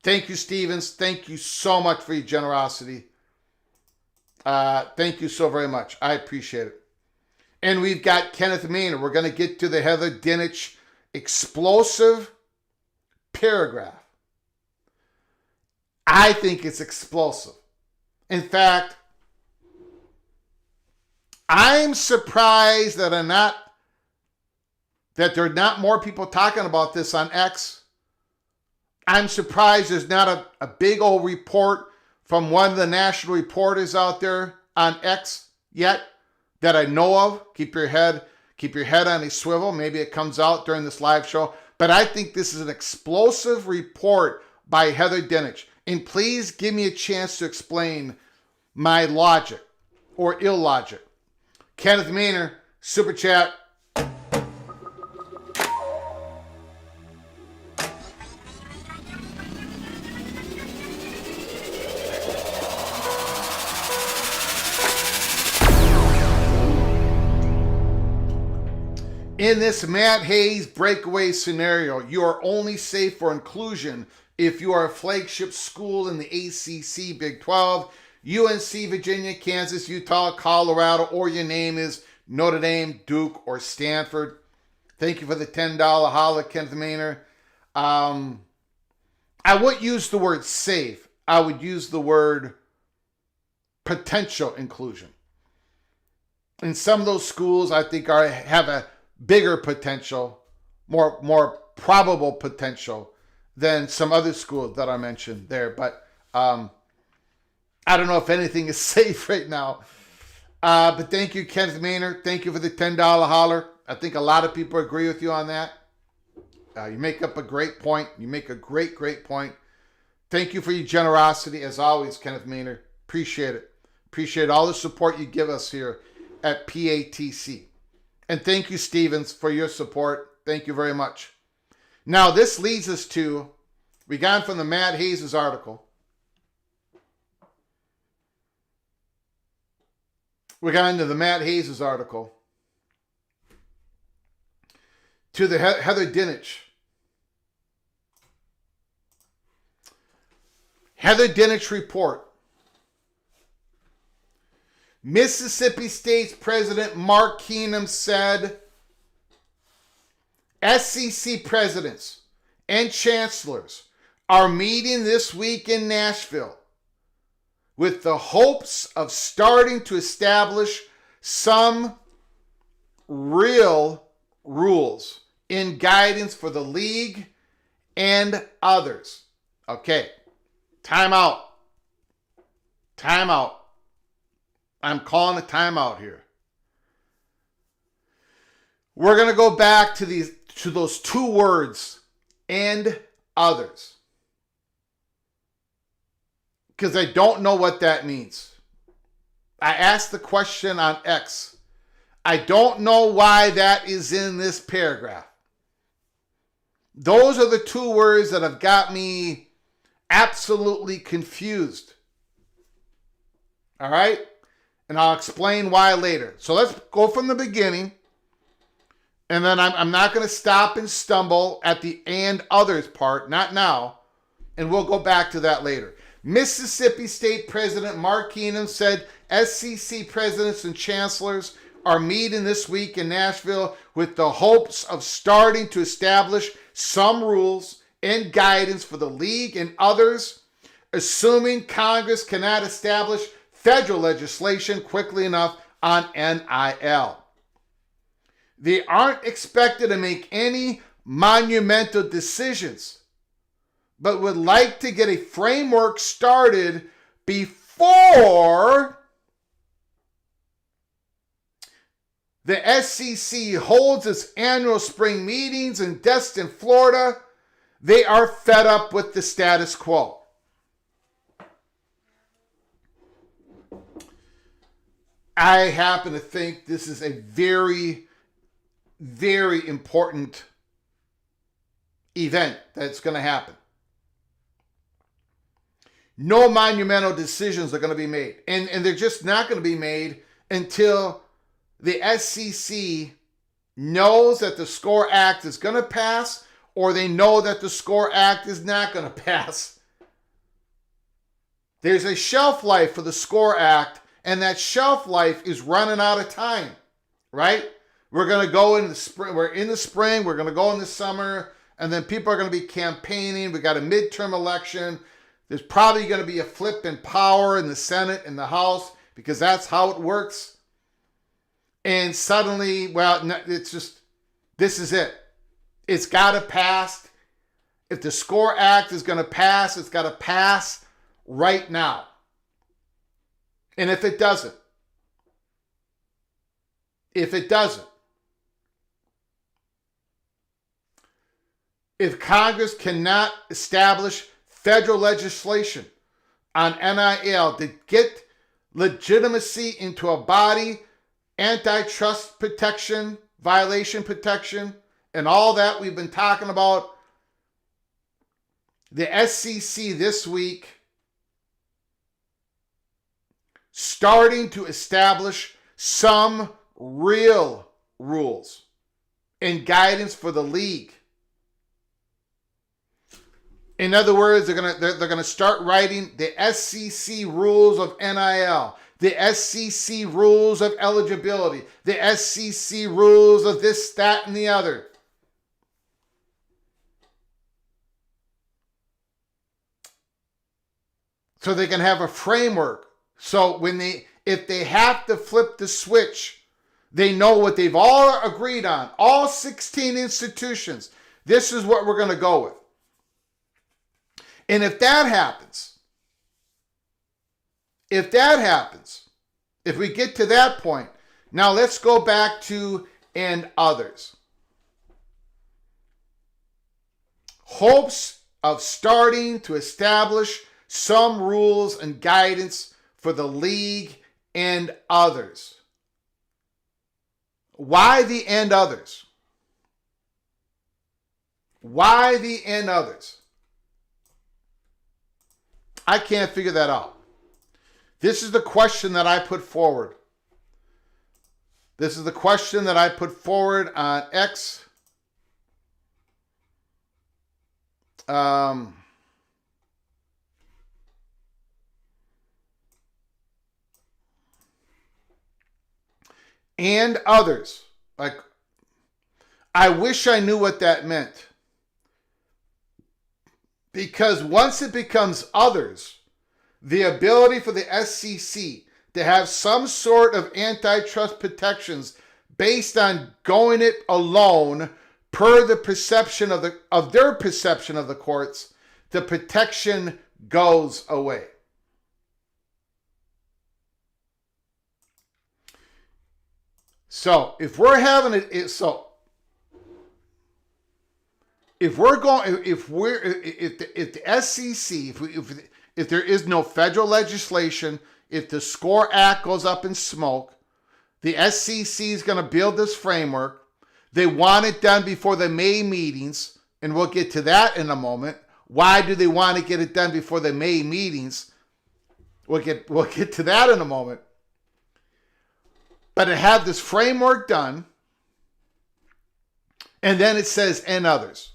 Thank you, Stevens. Thank you so much for your generosity. Thank you so very much. I appreciate it. And we've got Kenneth Maynard. We're going to get to the Heather Dinich explosive paragraph. I think it's explosive. In fact, I'm surprised that there are not more people talking about this on X. I'm surprised there's not a big old report from one of the national reporters out there on X yet that I know of. Keep your head on a swivel. Maybe it comes out during this live show. But I think this is an explosive report by Heather Dinich. And please give me a chance to explain my logic or illogic. Kenneth Maynard, Super Chat. In this Matt Hayes breakaway scenario, you are only safe for inclusion if you are a flagship school in the ACC Big 12, UNC, Virginia, Kansas, Utah, Colorado, or your name is Notre Dame, Duke, or Stanford. Thank you for the $10 holla, Kenneth Maynard. I wouldn't use the word safe. I would use the word potential inclusion. And some of those schools, I think, have a bigger potential, more probable potential than some other schools that I mentioned there. But I don't know if anything is safe right now. But thank you, Kenneth Maynard. Thank you for the $10 holler. I think a lot of people agree with you on that. You make up a great point. You make a great point. Thank you for your generosity, as always, Kenneth Maynard. Appreciate it. Appreciate all the support you give us here at PATC. And thank you, Stevens, for your support. Thank you very much. Now, this leads us to, we got from the Matt Hayes' article. We got into the Matt Hayes' article to the Heather Dinich. Heather Dinich report. Mississippi State's President Mark Keenum said SEC presidents and chancellors are meeting this week in Nashville with the hopes of starting to establish some real rules in guidance for the league and others. Okay, time out. I'm calling a timeout here. We're going to go back to those two words, and others. Because I don't know what that means. I asked the question on X. I don't know why that is in this paragraph. Those are the two words that have got me absolutely confused. All right? And I'll explain why later. So let's go from the beginning. And then I'm not going to stop and stumble at the and others part, not now. And we'll go back to that later. Mississippi State President Mark Keenum said SEC presidents and chancellors are meeting this week in Nashville with the hopes of starting to establish some rules and guidance for the league and others, assuming Congress cannot establish federal legislation quickly enough on NIL. They aren't expected to make any monumental decisions, but would like to get a framework started before the SEC holds its annual spring meetings in Destin, Florida, they are fed up with the status quo. I happen to think this is a very, very important event that's going to happen. No monumental decisions are going to be made. And they're just not going to be made until the SEC knows that the SCORE Act is going to pass, or they know that the SCORE Act is not going to pass. There's a shelf life for the SCORE Act, and that shelf life is running out of time, right? We're going to go in the spring. We're in the spring. We're going to go in the summer, and then people are going to be campaigning. We got a midterm election. There's probably going to be a flip in power in the Senate and the House, because that's how it works. And suddenly, well, it's just, this is it. It's got to pass. If the SCORE Act is going to pass, it's got to pass right now. And if it doesn't, if Congress cannot establish federal legislation on NIL to get legitimacy into a body, antitrust protection, violation protection, and all that we've been talking about, the SEC this week starting to establish some real rules and guidance for the league. In other words, they're gonna start writing the SEC rules of NIL, the SEC rules of eligibility, the SEC rules of this, that, and the other. So they can have a framework. So if they have to flip the switch, they know what they've all agreed on. All 16 institutions. This is what we're going to go with. And if that happens, if we get to that point, now let's go back to and others. Hopes of starting to establish some rules and guidance for the league and others. Why the and others? Why the and others? I can't figure that out. This is the question that I put forward. This is the question that I put forward on X. And others. Like, I wish I knew what that meant. Because once it becomes others, the ability for the SEC to have some sort of antitrust protections based on going it alone per the perception of their perception of the courts, the protection goes away. So if we're having it, if the SEC, if there is no federal legislation, if the SCORE Act goes up in smoke, the SEC is going to build this framework. They want it done before the May meetings, and we'll get to that in a moment. Why do they want to get it done before the May meetings? We'll get to that in a moment. But to have this framework done, and then it says, and others.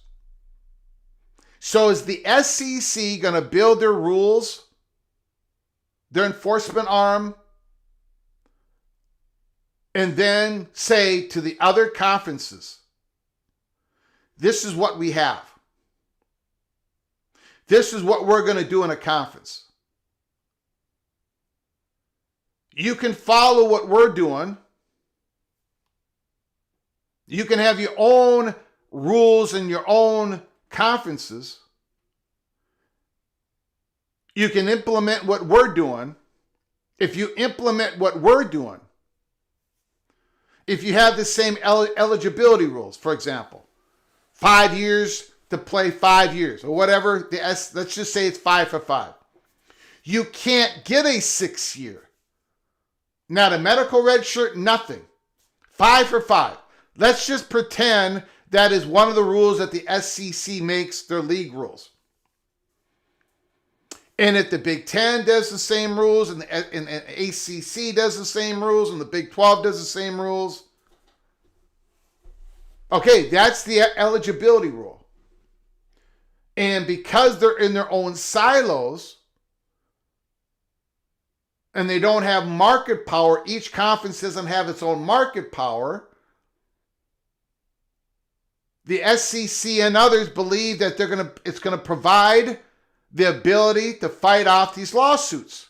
So is the SEC going to build their rules, their enforcement arm, and then say to the other conferences, this is what we have. This is what we're going to do in a conference. You can follow what we're doing. You can have your own rules and your own conferences. You can implement what we're doing. If you implement what we're doing, if you have the same eligibility rules, for example, 5 years to play 5 years or whatever, let's just say it's 5 for 5. You can't get a 6 year. Not a medical red shirt, nothing. 5 for 5. Let's just pretend that is one of the rules that the SEC makes their league rules. And if the Big Ten does the same rules, and the ACC does the same rules, and the Big 12 does the same rules, okay, that's the eligibility rule. And because they're in their own silos, and they don't have market power, each conference doesn't have its own market power, the SEC and others believe that it's going to provide the ability to fight off these lawsuits,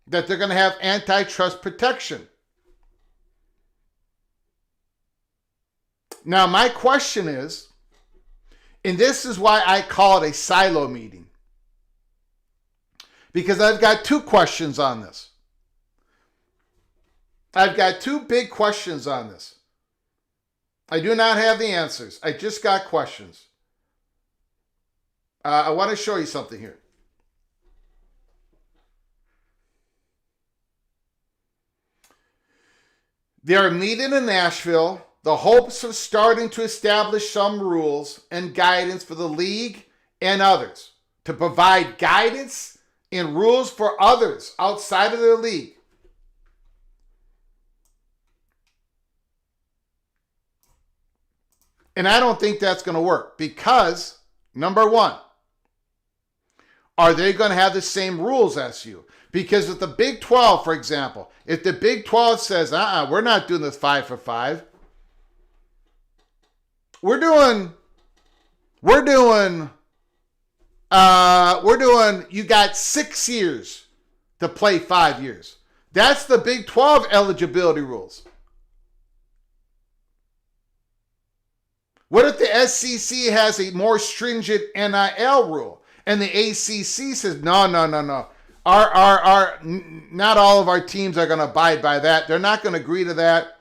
that they're going to have antitrust protection. Now, my question is, and this is why I call it a silo meeting, because I've got two questions on this. I've got two big questions on this. I do not have the answers. I just got questions. I want to show you something here. They are meeting in Nashville, the hopes of starting to establish some rules and guidance for the league and others, to provide guidance and rules for others outside of their league. And I don't think that's going to work because, number one, are they going to have the same rules as you? Because if the Big 12, for example, if the Big 12 says, we're not doing this 5 for 5, we're doing, you got 6 years to play 5 years. That's the Big 12 eligibility rules. What if the SEC has a more stringent NIL rule and the ACC says, no. Not all of our teams are going to abide by that. They're not going to agree to that.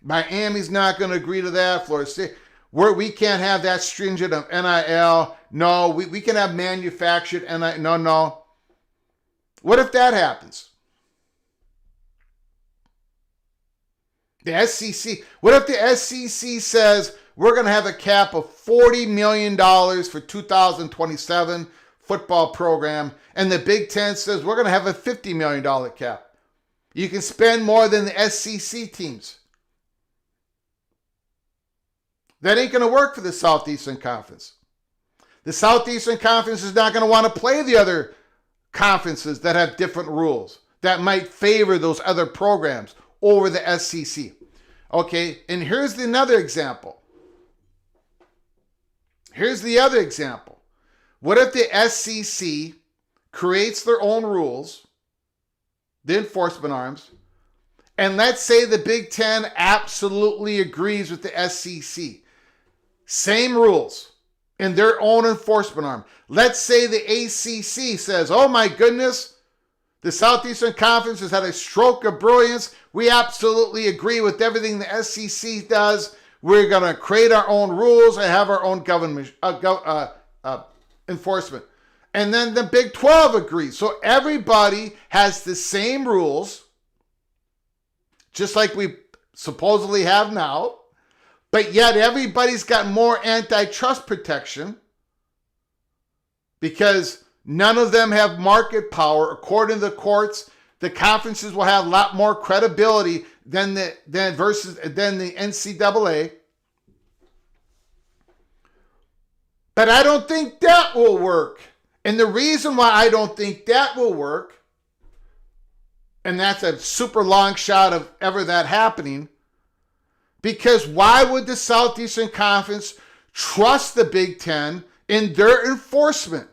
Miami's not going to agree to that. Florida State. We can't have that stringent of NIL. No, we can have manufactured NIL. No. What if that happens? The SEC. What if the SEC says we're going to have a cap of $40 million for 2027 football program, and the Big Ten says we're going to have a $50 million cap? You can spend more than the SEC teams. That ain't going to work for the Southeastern Conference. The Southeastern Conference is not going to want to play the other conferences that have different rules that might favor those other programs over the SEC. Okay, and here's another example. Here's the other example. What if the SEC creates their own rules, the enforcement arms, and let's say the Big Ten absolutely agrees with the SEC. Same rules in their own enforcement arm. Let's say the ACC says, oh my goodness, the Southeastern Conference has had a stroke of brilliance. We absolutely agree with everything the SEC does. We're going to create our own rules and have our own government enforcement. And then the Big 12 agrees. So everybody has the same rules, just like we supposedly have now, but yet everybody's got more antitrust protection because none of them have market power. According to the courts, the conferences will have a lot more credibility than the NCAA. But I don't think that will work. And the reason why I don't think that will work, and that's a super long shot of ever that happening, because why would the Southeastern Conference trust the Big Ten in their enforcement?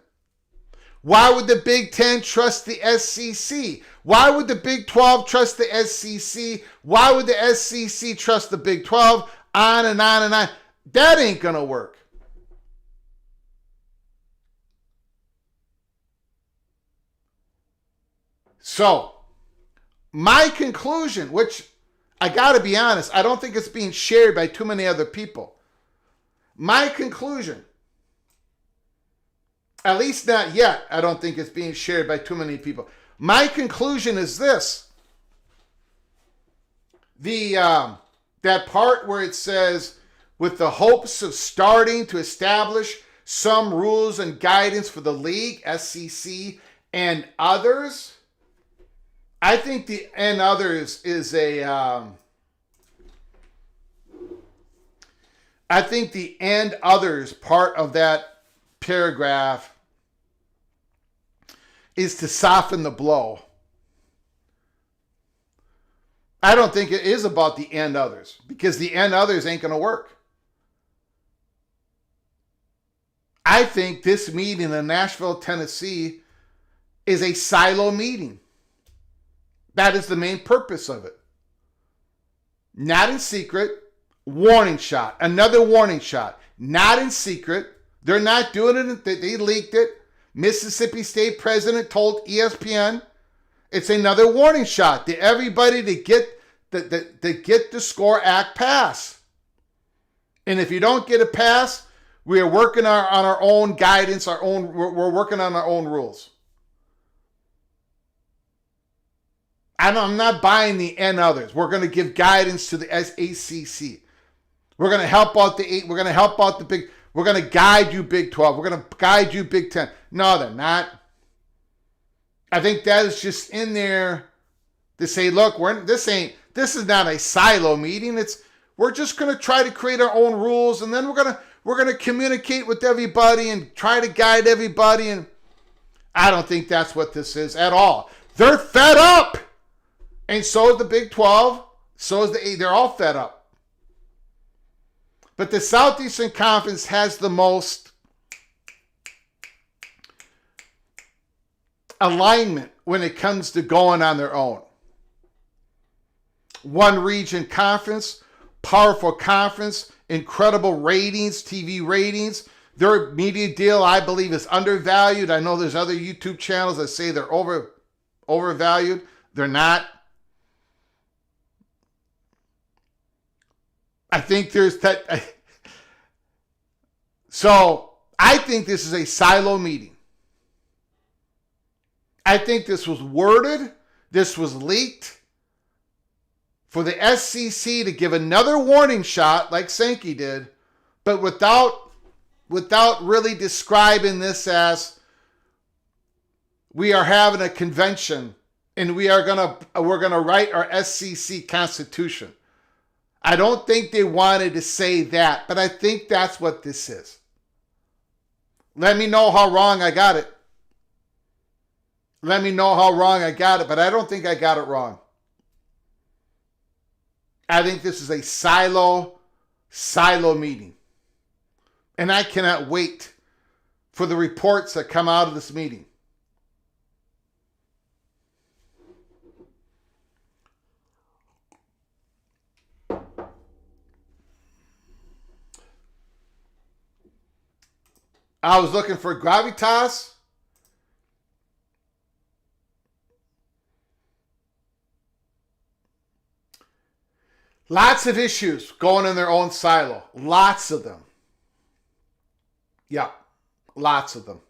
Why would the Big Ten trust the SEC? Why would the Big 12 trust the SEC? Why would the SEC trust the Big 12? On and on and on. That ain't going to work. So, my conclusion, which I got to be honest, I don't think it's being shared by too many other people. My conclusion, at least not yet, I don't think it's being shared by too many people. My conclusion is this. That part where it says, with the hopes of starting to establish some rules and guidance for the league, SEC, and others. I think the and others is I think the and others part of that paragraph is to soften the blow. I don't think it is about the and others, because the and others ain't going to work. I think this meeting in Nashville, Tennessee is a silo meeting. That is the main purpose of it. Not in secret. Warning shot. Another warning shot. Not in secret. They're not doing it. They leaked it. Mississippi State president told ESPN it's another warning shot to everybody to get the SCORE Act pass. And if you don't get a pass, we are working on our own guidance, we're working on our own rules. I'm not buying the and others. We're going to give guidance to the ACC. We're going to help out the 8. We're going to help out the Big. We're going to guide you Big 12. We're going to guide you Big 10. No, they're not. I think that is just in there to say, look, this is not a silo meeting. We're just going to try to create our own rules, and then we're going to communicate with everybody and try to guide everybody. And I don't think that's what this is at all. They're fed up. And so is the Big 12. So is the 8. They're all fed up. But the Southeastern Conference has the most alignment when it comes to going on their own. One region conference, powerful conference, incredible ratings, TV ratings. Their media deal, I believe, is undervalued. I know there's other YouTube channels that say they're overvalued. They're not. I think there's that. So I think this is a silo meeting. I think this was worded. This was leaked for the SEC to give another warning shot like Sankey did, but without really describing this as we are having a convention and we're gonna write our SEC constitution. I don't think they wanted to say that, but I think that's what this is. Let me know how wrong I got it. Let me know how wrong I got it, but I don't think I got it wrong. I think this is a silo meeting. And I cannot wait for the reports that come out of this meeting. I was looking for gravitas. Lots of issues going in their own silo. Lots of them. Yeah, lots of them.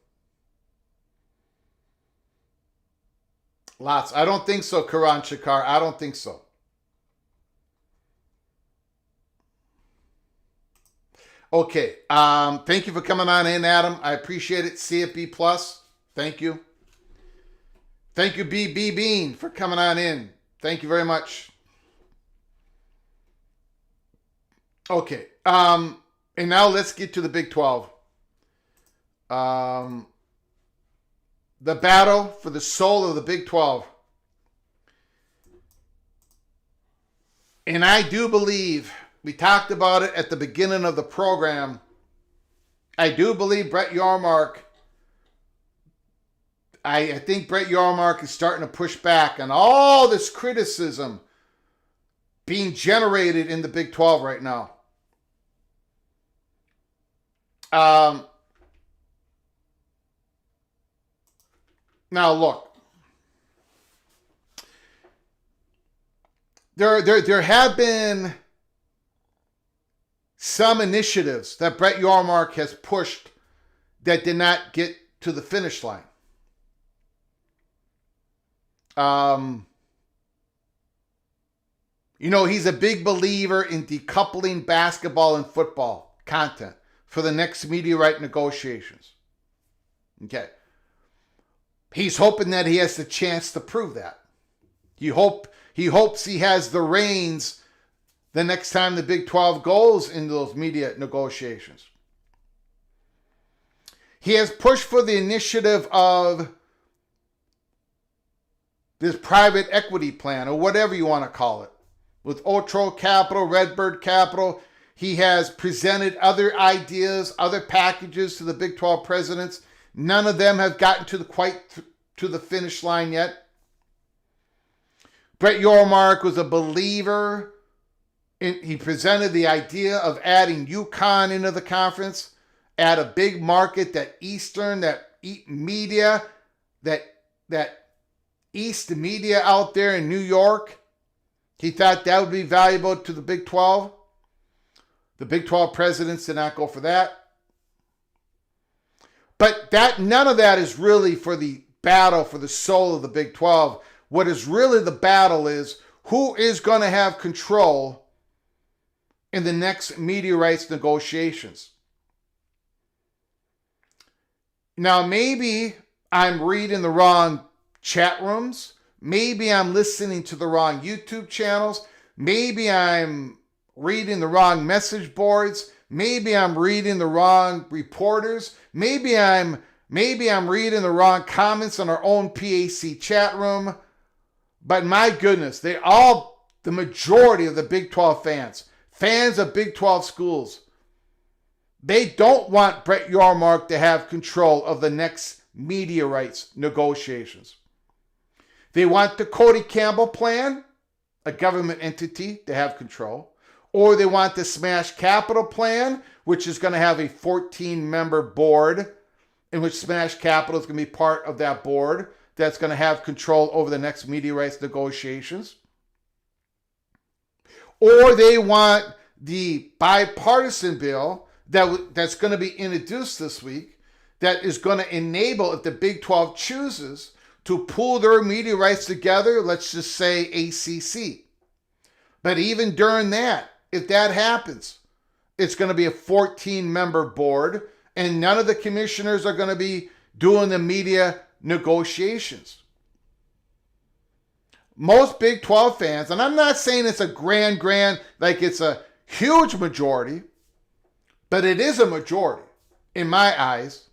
Lots. I don't think so, Karan Shakar. I don't think so. Okay. Thank you for coming on in, Adam. I appreciate it. CFB Plus. Thank you. Thank you, BB Bean, for coming on in. Thank you very much. Okay. And now let's get to the Big 12. The battle for the soul of the Big 12. And I do believe, we talked about it at the beginning of the program, I do believe Brett Yormark, I think Brett Yormark is starting to push back on all this criticism being generated in the Big 12 right now. Now look, there have been some initiatives that Brett Yormark has pushed that did not get to the finish line. He's a big believer in decoupling basketball and football content for the next media right negotiations. Okay. He's hoping that he has the chance to prove that. He hopes he has the reins the next time the Big 12 goes into those media negotiations. He has pushed for the initiative of this private equity plan, or whatever you want to call it. With Otro Capital, Redbird Capital, he has presented other ideas, other packages to the Big 12 presidents. None of them have gotten to the finish line yet. Brett Yormark was a believer. He presented the idea of adding UConn into the conference, add a big market, that East media out there in New York. He thought that would be valuable to the Big 12. The Big 12 presidents did not go for that. But none of that is really for the battle for the soul of the Big 12. What is really the battle is who is going to have control in the next media rights negotiations. Now, maybe I'm reading the wrong chat rooms. Maybe I'm listening to the wrong YouTube channels. Maybe I'm reading the wrong message boards. Maybe I'm reading the wrong reporters. Maybe I'm reading the wrong comments on our own PAC chat room. But my goodness, the majority of the Big 12 fans of Big 12 schools, they don't want Brett Yormark to have control of the next media rights negotiations. They want the Cody Campbell plan, a government entity, to have control. Or they want the Smash Capital plan, which is going to have a 14-member board, in which Smash Capital is going to be part of that board that's going to have control over the next media rights negotiations. Or they want the bipartisan bill that's going to be introduced this week that is going to enable, if the Big 12 chooses, to pool their media rights together, let's just say ACC. But even during that, if that happens, it's going to be a 14-member board, and none of the commissioners are going to be doing the media negotiations. Most Big 12 fans, and I'm not saying it's a grand, like it's a huge majority, but it is a majority, in my eyes,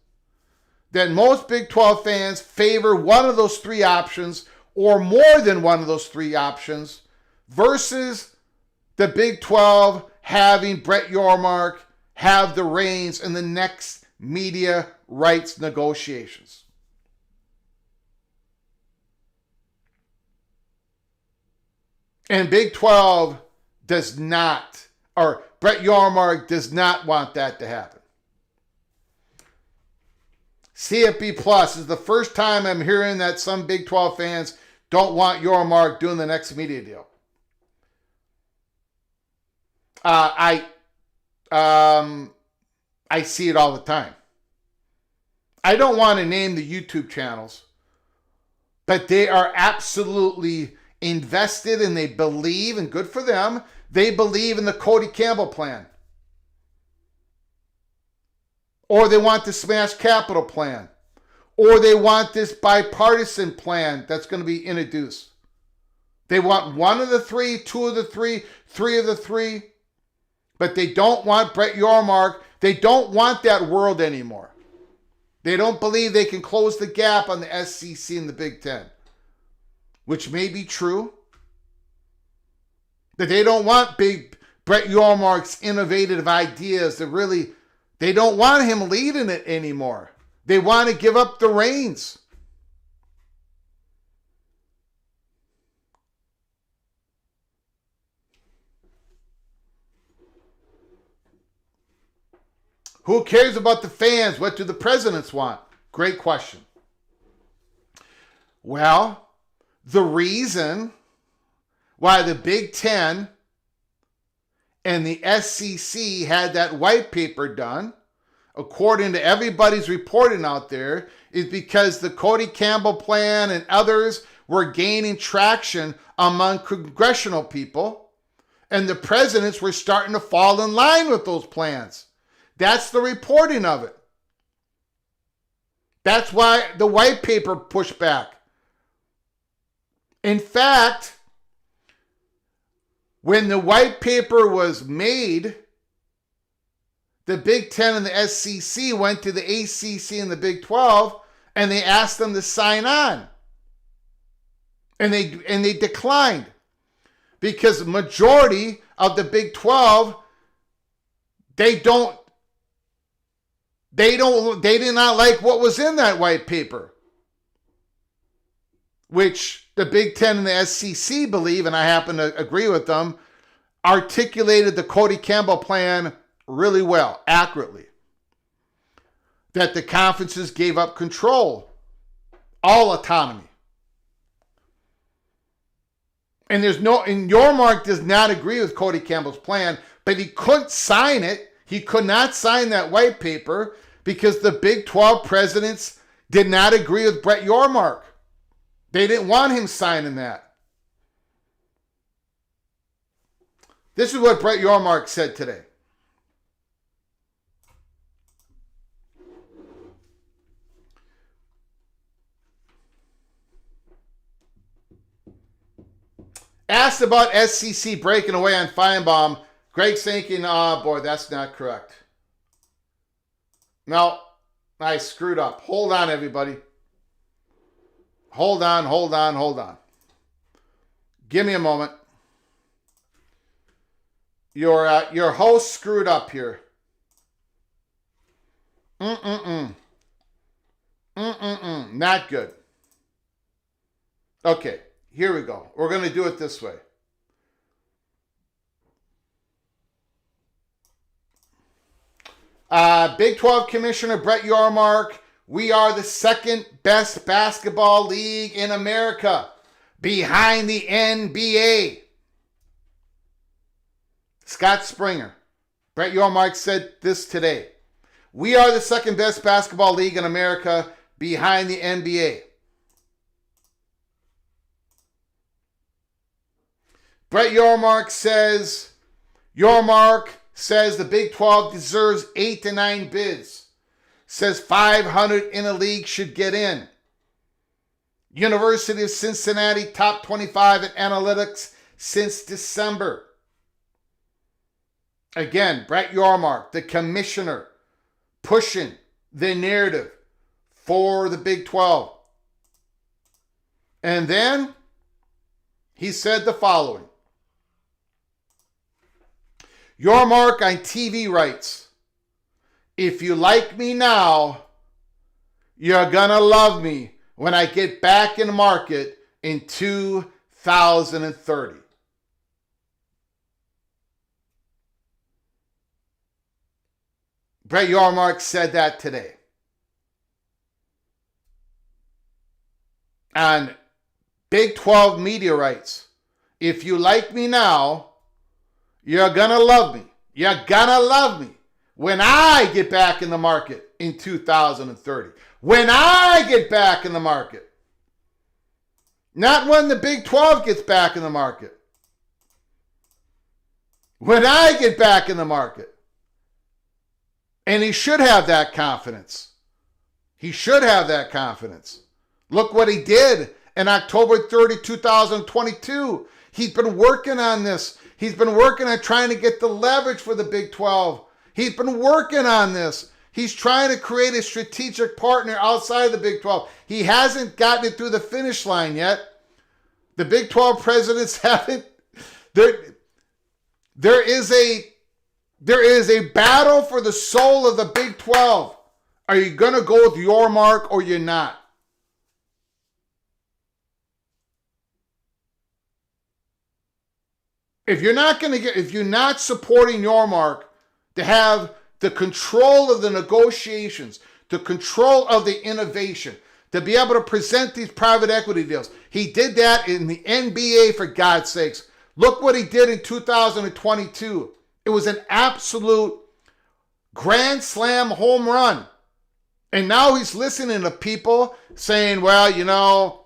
that most Big 12 fans favor one of those three options or more than one of those three options versus the Big 12 having Brett Yormark have the reins in the next media rights negotiations. And Big 12 does not, or Brett Yormark does not want that to happen. CFB Plus is the first time I'm hearing that some Big 12 fans don't want Yormark doing the next media deal. I see it all the time. I don't want to name the YouTube channels, but they are absolutely invested and they believe, and good for them, they believe in the Cody Campbell plan. Or they want the Smash Capital plan. Or they want this bipartisan plan that's going to be introduced. They want one of the three, two of the three, three of the three. But they don't want Brett Yormark. They don't want that world anymore. They don't believe they can close the gap on the SEC and the Big Ten. Which may be true. But they don't want big Brett Yormark's innovative ideas that really, they don't want him leading it anymore. They want to give up the reins. Who cares about the fans? What do the presidents want? Great question. Well, the reason why the Big Ten and the SEC had that white paper done, according to everybody's reporting out there, is because the Cody Campbell plan and others were gaining traction among congressional people, and the presidents were starting to fall in line with those plans. That's the reporting of it. That's why the white paper pushed back. In fact, when the white paper was made, the Big Ten and the SEC went to the ACC and the Big 12 and they asked them to sign on. And they declined because the majority of the Big 12, they did not like what was in that white paper, which the Big Ten and the SEC believe, and I happen to agree with them, articulated the Cody Campbell plan really well, accurately. That the conferences gave up control, all autonomy. And Yormark does not agree with Cody Campbell's plan, but he couldn't sign it. He could not sign that white paper because the Big 12 presidents did not agree with Brett Yormark. They didn't want him signing that. This is what Brett Yormark said today. Asked about SEC breaking away on Feinbaum, Greg's thinking, oh boy, that's not correct. No, I screwed up. Hold on, everybody. Hold on. Give me a moment. Your host screwed up here. Not good. Okay, here we go. We're going to do it this way. Big 12 Commissioner Brett Yormark, we are the second best basketball league in America, behind the NBA. Scott Springer. Brett Yormark said this today. We are the second best basketball league in America, behind the NBA. Brett Yormark says the Big 12 deserves 8 to 9 bids. Says 500 in a league should get in. University of Cincinnati top 25 in analytics since December. Again, Brett Yormark, the commissioner, pushing the narrative for the Big 12. And then he said the following. Yormark on TV writes, if you like me now, you're gonna love me when I get back in the market in 2030. Brett Yormark said that today. On Big 12 media rights, if you like me now, you're gonna love me. You're gonna love me when I get back in the market in 2030. When I get back in the market. Not when the Big 12 gets back in the market. When I get back in the market. And he should have that confidence. He should have that confidence. Look what he did in October 30, 2022. He's been working on this. He's been working on trying to get the leverage for the Big 12. He's been working on this. He's trying to create a strategic partner outside of the Big 12. He hasn't gotten it through the finish line yet. The Big 12 presidents haven't. There is a battle for the soul of the Big 12. Are you going to go with Yormark or you're not? If you're not supporting Yormark to have the control of the negotiations, the control of the innovation, to be able to present these private equity deals. He did that in the NBA, for God's sakes. Look what he did in 2022. It was an absolute grand slam home run. And now he's listening to people saying, well, you know,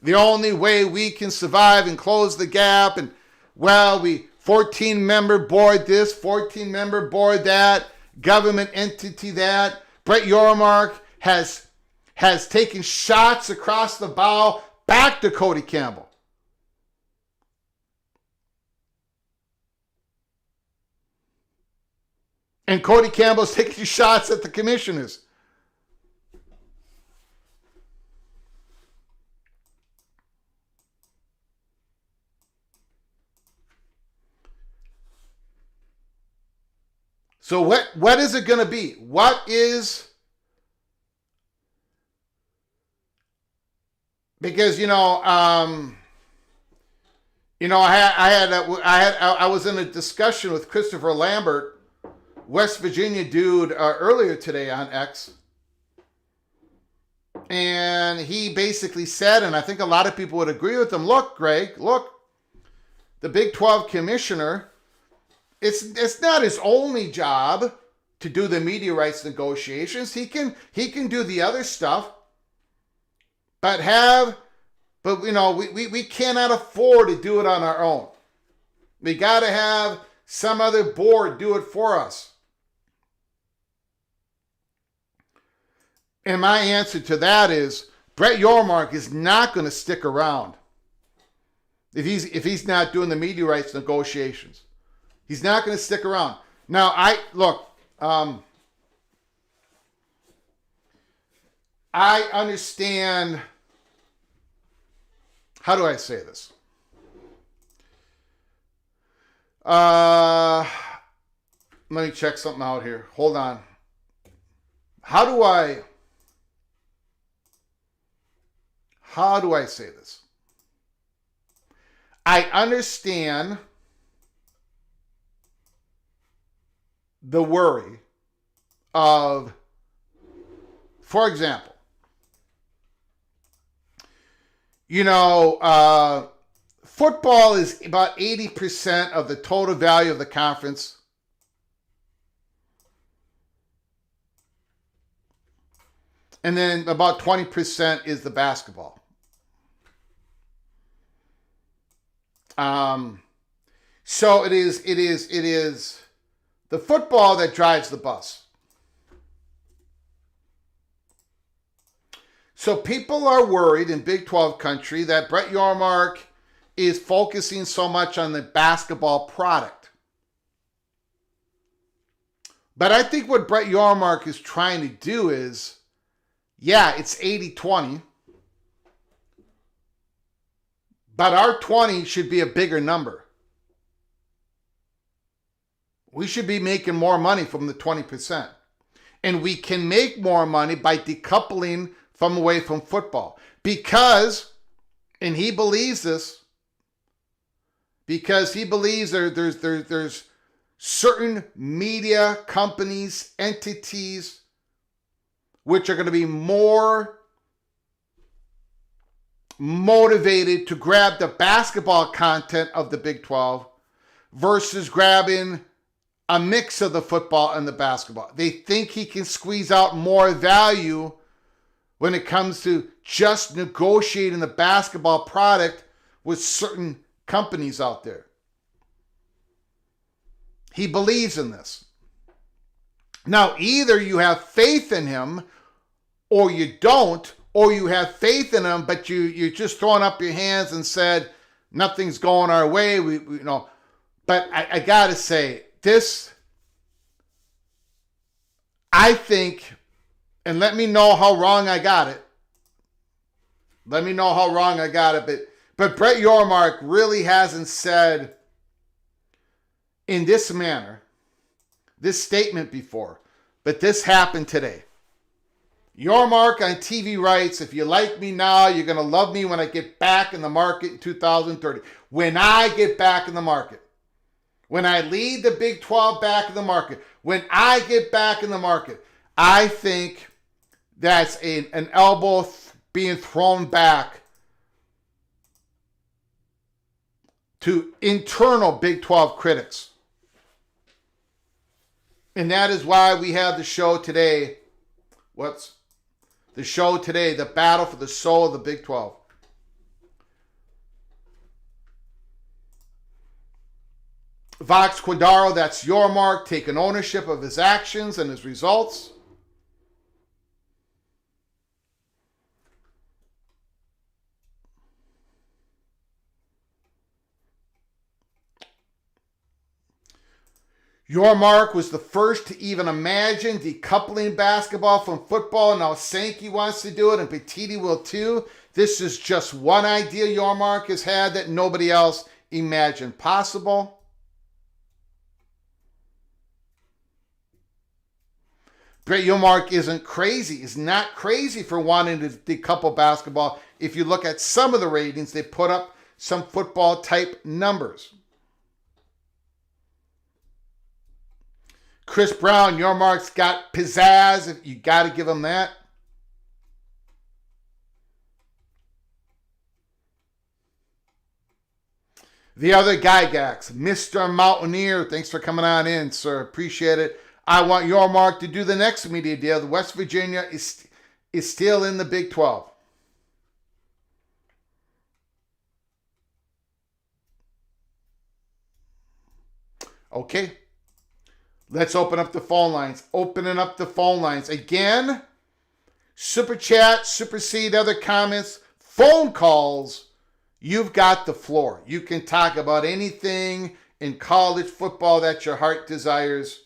the only way we can survive and close the gap, and well, we 14-member board this, 14-member board that, government entity that. Brett Yormark has taken shots across the bow back to Cody Campbell. And Cody Campbell's taking shots at the commissioners. So what is it going to be? Because I was in a discussion with Christopher Lambert, West Virginia dude, earlier today on X, and he basically said, and I think a lot of people would agree with him, look, Greg, the Big 12 commissioner, it's not his only job to do the media rights negotiations. He can do the other stuff, but we cannot afford to do it on our own. We got to have some other board do it for us. And my answer to that is Brett Yormark is not going to stick around if he's not doing the media rights negotiations. He's not going to stick around. Now, I understand. How do I say this? Let me check something out here. Hold on. How do I say this? I understand the worry of, for example, football is about 80% of the total value of the conference. And then about 20% is the basketball. So it is the football that drives the bus. So people are worried in Big 12 country that Brett Yormark is focusing so much on the basketball product. But I think what Brett Yormark is trying to do is, it's 80-20, but our 20 should be a bigger number. We should be making more money from the 20%. And we can make more money by decoupling away from football. Because, and he believes this, because he believes there's certain media companies, entities, which are going to be more motivated to grab the basketball content of the Big 12 versus grabbing a mix of the football and the basketball. They think he can squeeze out more value when it comes to just negotiating the basketball product with certain companies out there. He believes in this. Now, either you have faith in him or you don't, or you have faith in him, but you're just throwing up your hands and said, nothing's going our way. But I got to say, this, I think, and let me know how wrong I got it. But Brett Yormark really hasn't said in this manner, this statement before, but this happened today. Yormark on TV writes, if you like me now, you're going to love me when I get back in the market in 2030. When I get back in the market. When I lead the Big 12 back in the market. When I get back in the market. I think that's an elbow being thrown back to internal Big 12 critics. And that is why we have the show today. What's the show today? The battle for the soul of the Big 12. Vox Quadaro, that's Yormark, taking ownership of his actions and his results. Yormark was the first to even imagine decoupling basketball from football. Now Sankey wants to do it, and Petiti will too. This is just one idea Yormark has had that nobody else imagined possible. Brett Yormark isn't crazy. He's not crazy for wanting to decouple basketball. If you look at some of the ratings, they put up some football type numbers. Chris Brown, Yormark's got pizzazz. You got to give him that. The other Gygax, Mr. Mountaineer. Thanks for coming on in, sir. Appreciate it. I want Yormark to do the next media deal. The West Virginia is still in the Big 12. Okay. Let's open up the phone lines. Opening up the phone lines. Again, super chat, supersede other comments, phone calls. You've got the floor. You can talk about anything in college football that your heart desires.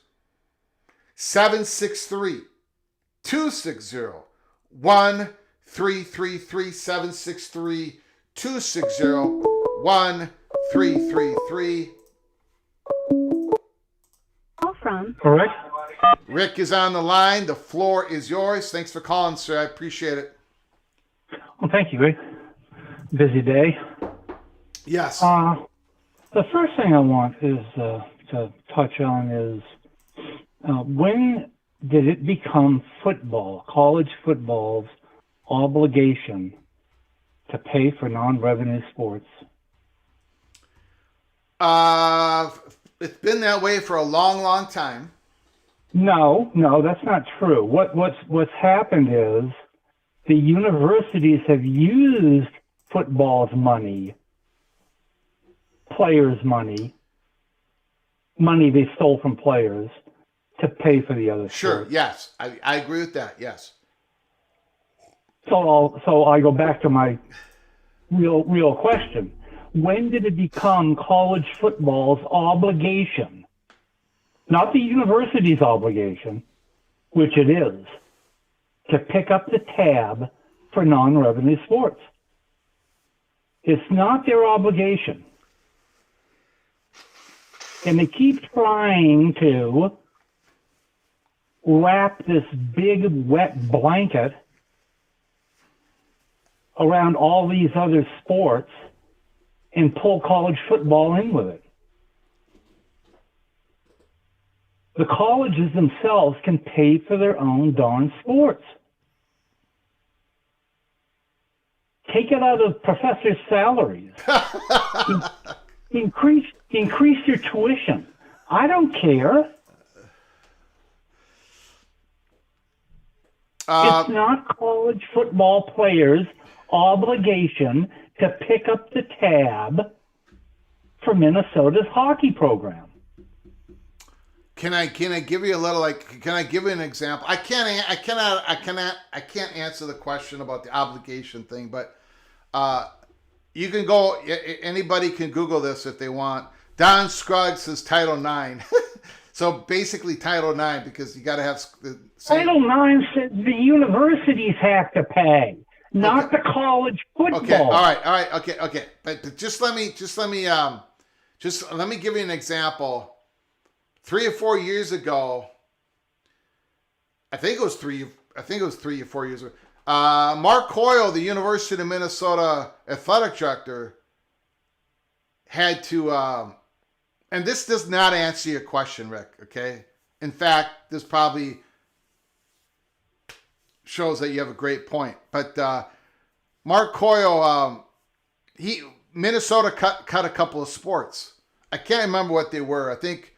763-260-1333. 763-260-1333. From. All right. Rick is on the line. The floor is yours. Thanks for calling, sir. I appreciate it. Well, thank you, Greg. Busy day. Yes. The first thing I want is to touch on is when did it become football, college football's obligation to pay for non-revenue sports? It's been that way for a long, long time. No, that's not true. What's happened is the universities have used football's money, players' money they stole from players, to pay for the other Sure, sports. yes. I agree with that, yes. So I go back to my real question. When did it become college football's obligation, not the university's obligation, which it is, to pick up the tab for non-revenue sports? It's not their obligation. And they keep trying to wrap this big wet blanket around all these other sports and pull college football in with it. The colleges themselves can pay for their own darn sports. Take it out of professors' salaries. Increase your tuition. I don't care. It's not college football players' obligation to pick up the tab for Minnesota's hockey program. Can I give you a little can I give you an example? I can't answer the question about the obligation thing, but you can go, anybody can Google this if they want. Don Scruggs says Title IX. So basically Title IX, because you got to have the same. Title IX says the universities have to pay, not the college football. Okay, all right, okay. But just let me give you an example. 3 or 4 years ago, I think it was 3 or 4 years ago. Mark Coyle, the University of Minnesota athletic director, had to, and this does not answer your question, Rick, okay? In fact, this probably shows that you have a great point. But Mark Coyle, Minnesota cut a couple of sports. I can't remember what they were. I think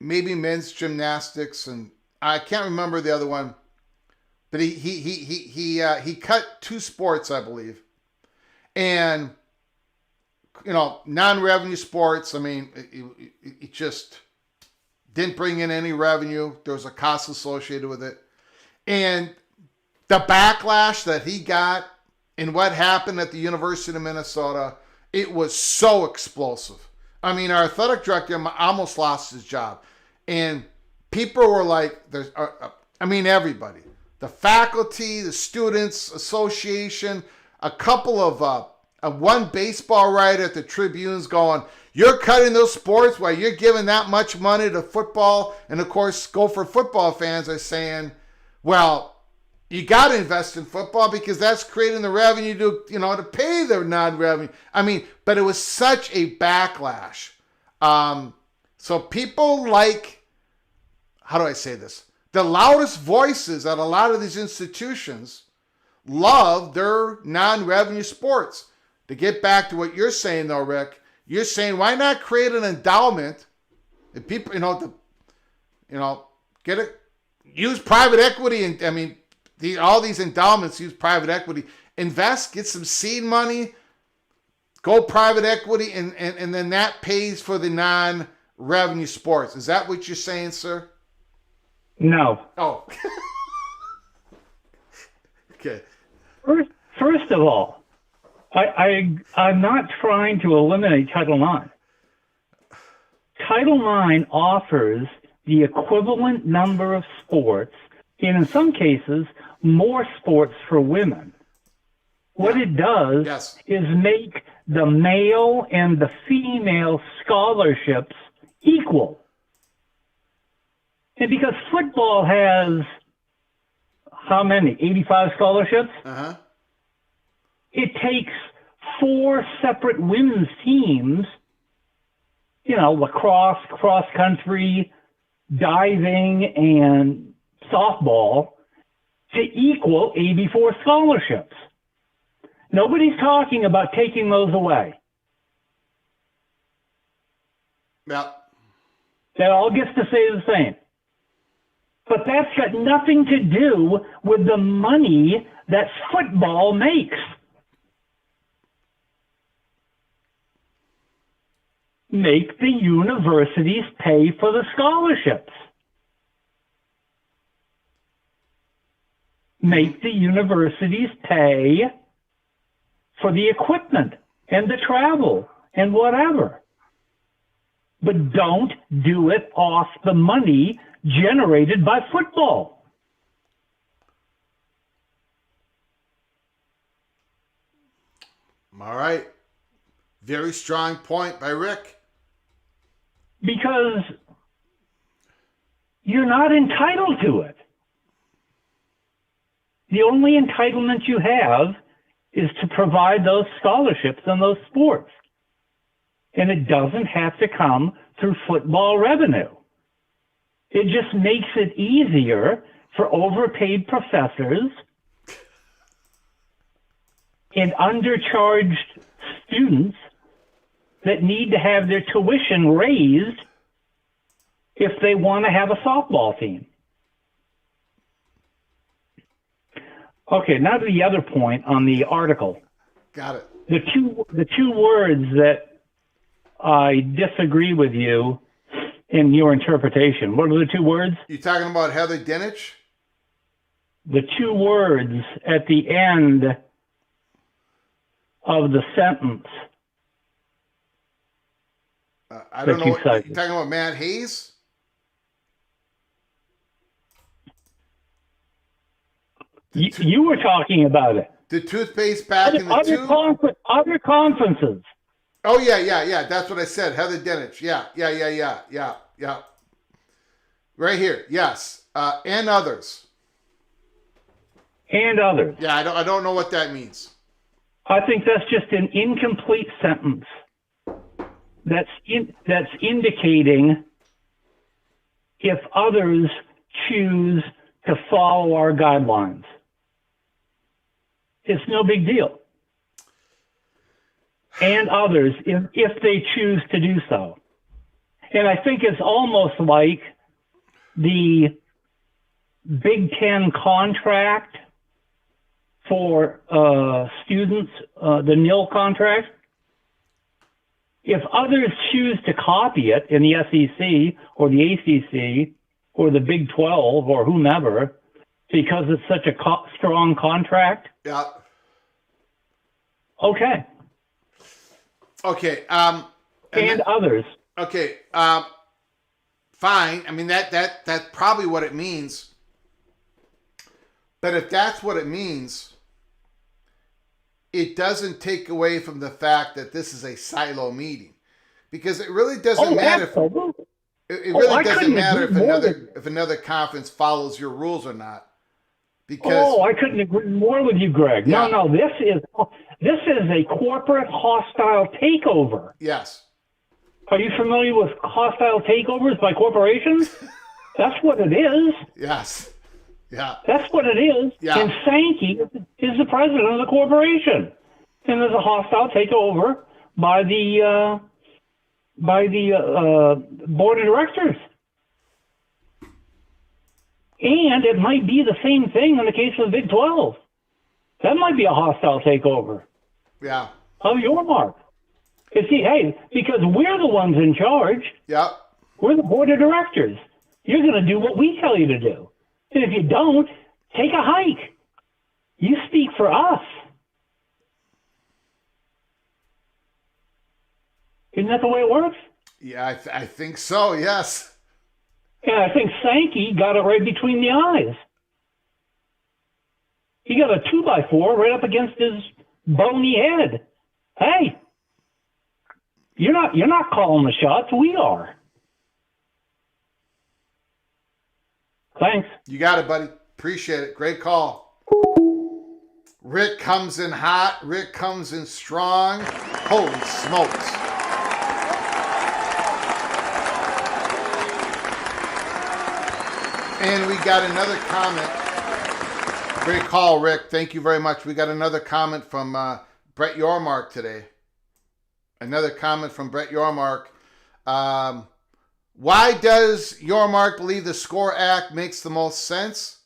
maybe men's gymnastics, and I can't remember the other one. But he cut two sports, I believe, and non-revenue sports. I mean, it just didn't bring in any revenue. There was a cost associated with it, and the backlash that he got and what happened at the University of Minnesota, it was so explosive. I mean, our athletic director almost lost his job, and people were like, everybody. The faculty, the students association, a couple of one baseball writer at the Tribune's going, you're cutting those sports while you're giving that much money to football. And of course, Gopher football fans are saying, well, you got to invest in football because that's creating the revenue to pay the non-revenue. I mean, but it was such a backlash. So people how do I say this? The loudest voices at a lot of these institutions love their non-revenue sports. To get back to what you're saying, though, Rick, you're saying why not create an endowment? And people, get it, use private equity, and all these endowments use private equity. Invest, get some seed money, go private equity, and then that pays for the non-revenue sports. Is that what you're saying, sir? No. Oh. Okay. First of all, I'm not trying to eliminate Title IX. Title IX offers the equivalent number of sports, and in some cases, more sports for women. What it does is make the male and the female scholarships equal. And because football has, how many? 85 scholarships? Uh-huh. It takes 4 separate women's teams, lacrosse, cross country, diving, and softball, to equal 84 scholarships. Nobody's talking about taking those away. Yeah. That all gets to stay the same. But that's got nothing to do with the money that football makes. Make the universities pay for the scholarships. Make the universities pay for the equipment and the travel and whatever. But don't do it off the money generated by football. All right. Very strong point by Rick. Because you're not entitled to it. The only entitlement you have is to provide those scholarships and those sports. And it doesn't have to come through football revenue. It just makes it easier for overpaid professors and undercharged students that need to have their tuition raised if they want to have a softball team. Okay, now to the other point on the article. Got it. The two words that I disagree with you in your interpretation. What are the 2 words? You talking about Heather Dinich? The 2 words at the end of the sentence. I don't know. You're talking about Matt Hayes? You were talking about it. The toothpaste back in the tube? Other conferences. Oh, yeah. That's what I said. Heather Dinich. Yeah. Right here. Yes. And others. And others. Yeah, I don't know what that means. I think that's just an incomplete sentence. That's indicating if others choose to follow our guidelines. It's no big deal. And others, if they choose to do so. And I think it's almost like the Big Ten contract for students, the nil contract. If others choose to copy it in the SEC or the ACC or the Big 12 or whomever, because it's such a strong contract. Yeah. Okay. Okay. And others. Okay. Fine. I mean, that's probably what it means. But if that's what it means, it doesn't take away from the fact that this is a silo meeting, because it really doesn't matter. It really doesn't matter if another conference follows your rules or not. Because I couldn't agree more with you, Greg. Yeah. No, this is a corporate hostile takeover. Yes. Are you familiar with hostile takeovers by corporations? That's what it is. Yes. Yeah. That's what it is. Yeah. And Sankey is the president of the corporation. And there's a hostile takeover by the board of directors. And it might be the same thing in the case of the Big 12. That might be a hostile takeover. Yeah. Of Yormark. Because we're the ones in charge. Yeah. We're the board of directors. You're going to do what we tell you to do. And if you don't, take a hike. You speak for us. Isn't that the way it works? Yeah, I think so, yes. And I think Sankey got it right between the eyes. He got a 2x4 right up against his bony head. Hey, you're not calling the shots. We are. Thanks. You got it, buddy. Appreciate it. Great call. Rick comes in hot. Rick comes in strong. Holy smokes. And we got another comment. Great call, Rick. Thank you very much. We got another comment from Brett Yormark today. Another comment from Brett Yormark. Why does Yormark believe the SCORE Act makes the most sense?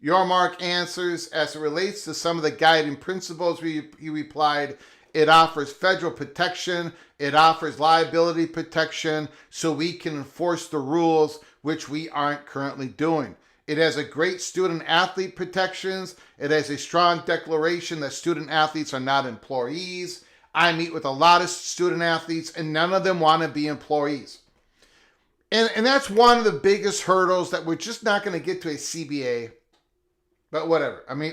Yormark answers, as it relates to some of the guiding principles, he replied, it offers federal protection, it offers liability protection, so we can enforce the rules, which we aren't currently doing. It has a great student-athlete protections. It has a strong declaration that student-athletes are not employees. I meet with a lot of student-athletes, and none of them want to be employees. And that's one of the biggest hurdles that we're just not going to get to a CBA. But whatever. I mean,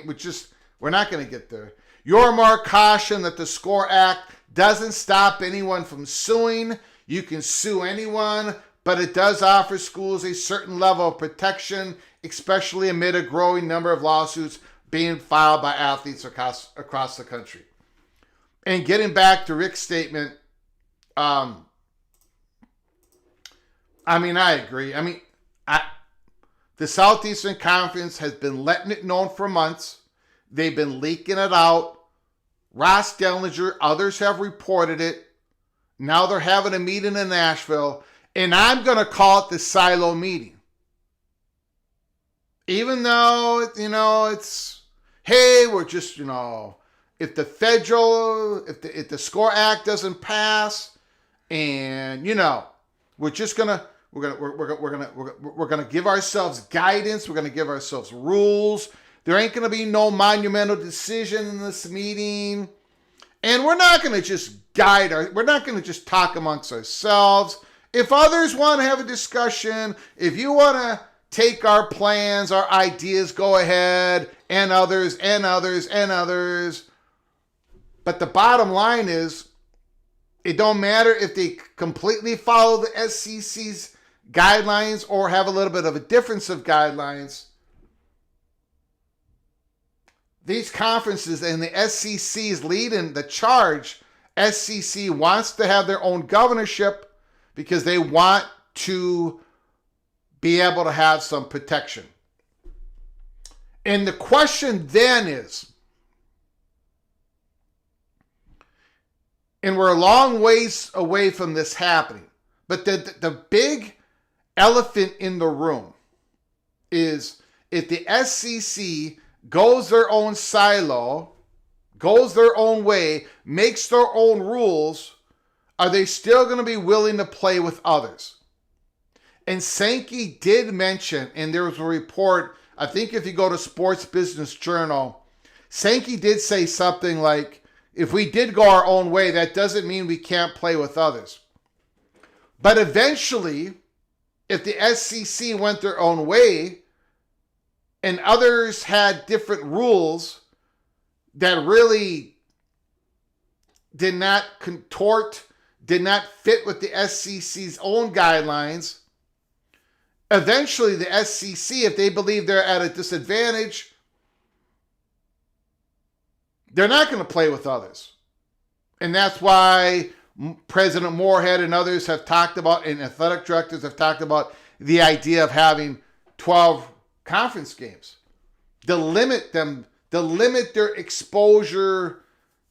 we're not going to get there. Yormark cautioned that the SCORE Act doesn't stop anyone from suing. You can sue anyone, but it does offer schools a certain level of protection, especially amid a growing number of lawsuits being filed by athletes across the country. And getting back to Rick's statement, I agree. The Southeastern Conference has been letting it known for months. They've been leaking it out. Ross Dellinger, others have reported it. Now they're having a meeting in Nashville, and I'm going to call it the silo meeting. Even though, it's, hey, we're just, if the SCORE Act doesn't pass, and, we're just going to, we're gonna give ourselves guidance. We're gonna give ourselves rules. There ain't gonna be no monumental decision in this meeting, and we're not gonna just we're not gonna just talk amongst ourselves. If others want to have a discussion, if you want to take our plans, our ideas, go ahead, and others, and others, and others. But the bottom line is, it don't matter if they completely follow the SEC's guidelines or have a little bit of a difference of guidelines. These conferences and the SEC is leading the charge. SEC wants to have their own governorship because they want to be able to have some protection. And the question then is, And we're a long ways away from this happening. But the big elephant in the room is if the SEC goes their own silo, goes their own way, makes their own rules, are they still going to be willing to play with others? And Sankey did mention, and there was a report, I think if you go to Sports Business Journal, Sankey did say something like, if we did go our own way, that doesn't mean we can't play with others. But eventually, if the SEC went their own way and others had different rules that really did not contort, did not fit with the SEC's own guidelines, eventually the SEC, if they believe they're at a disadvantage, they're not going to play with others. And that's why President Moorhead and others have talked about, and athletic directors have talked about the idea of having 12 conference games to limit their exposure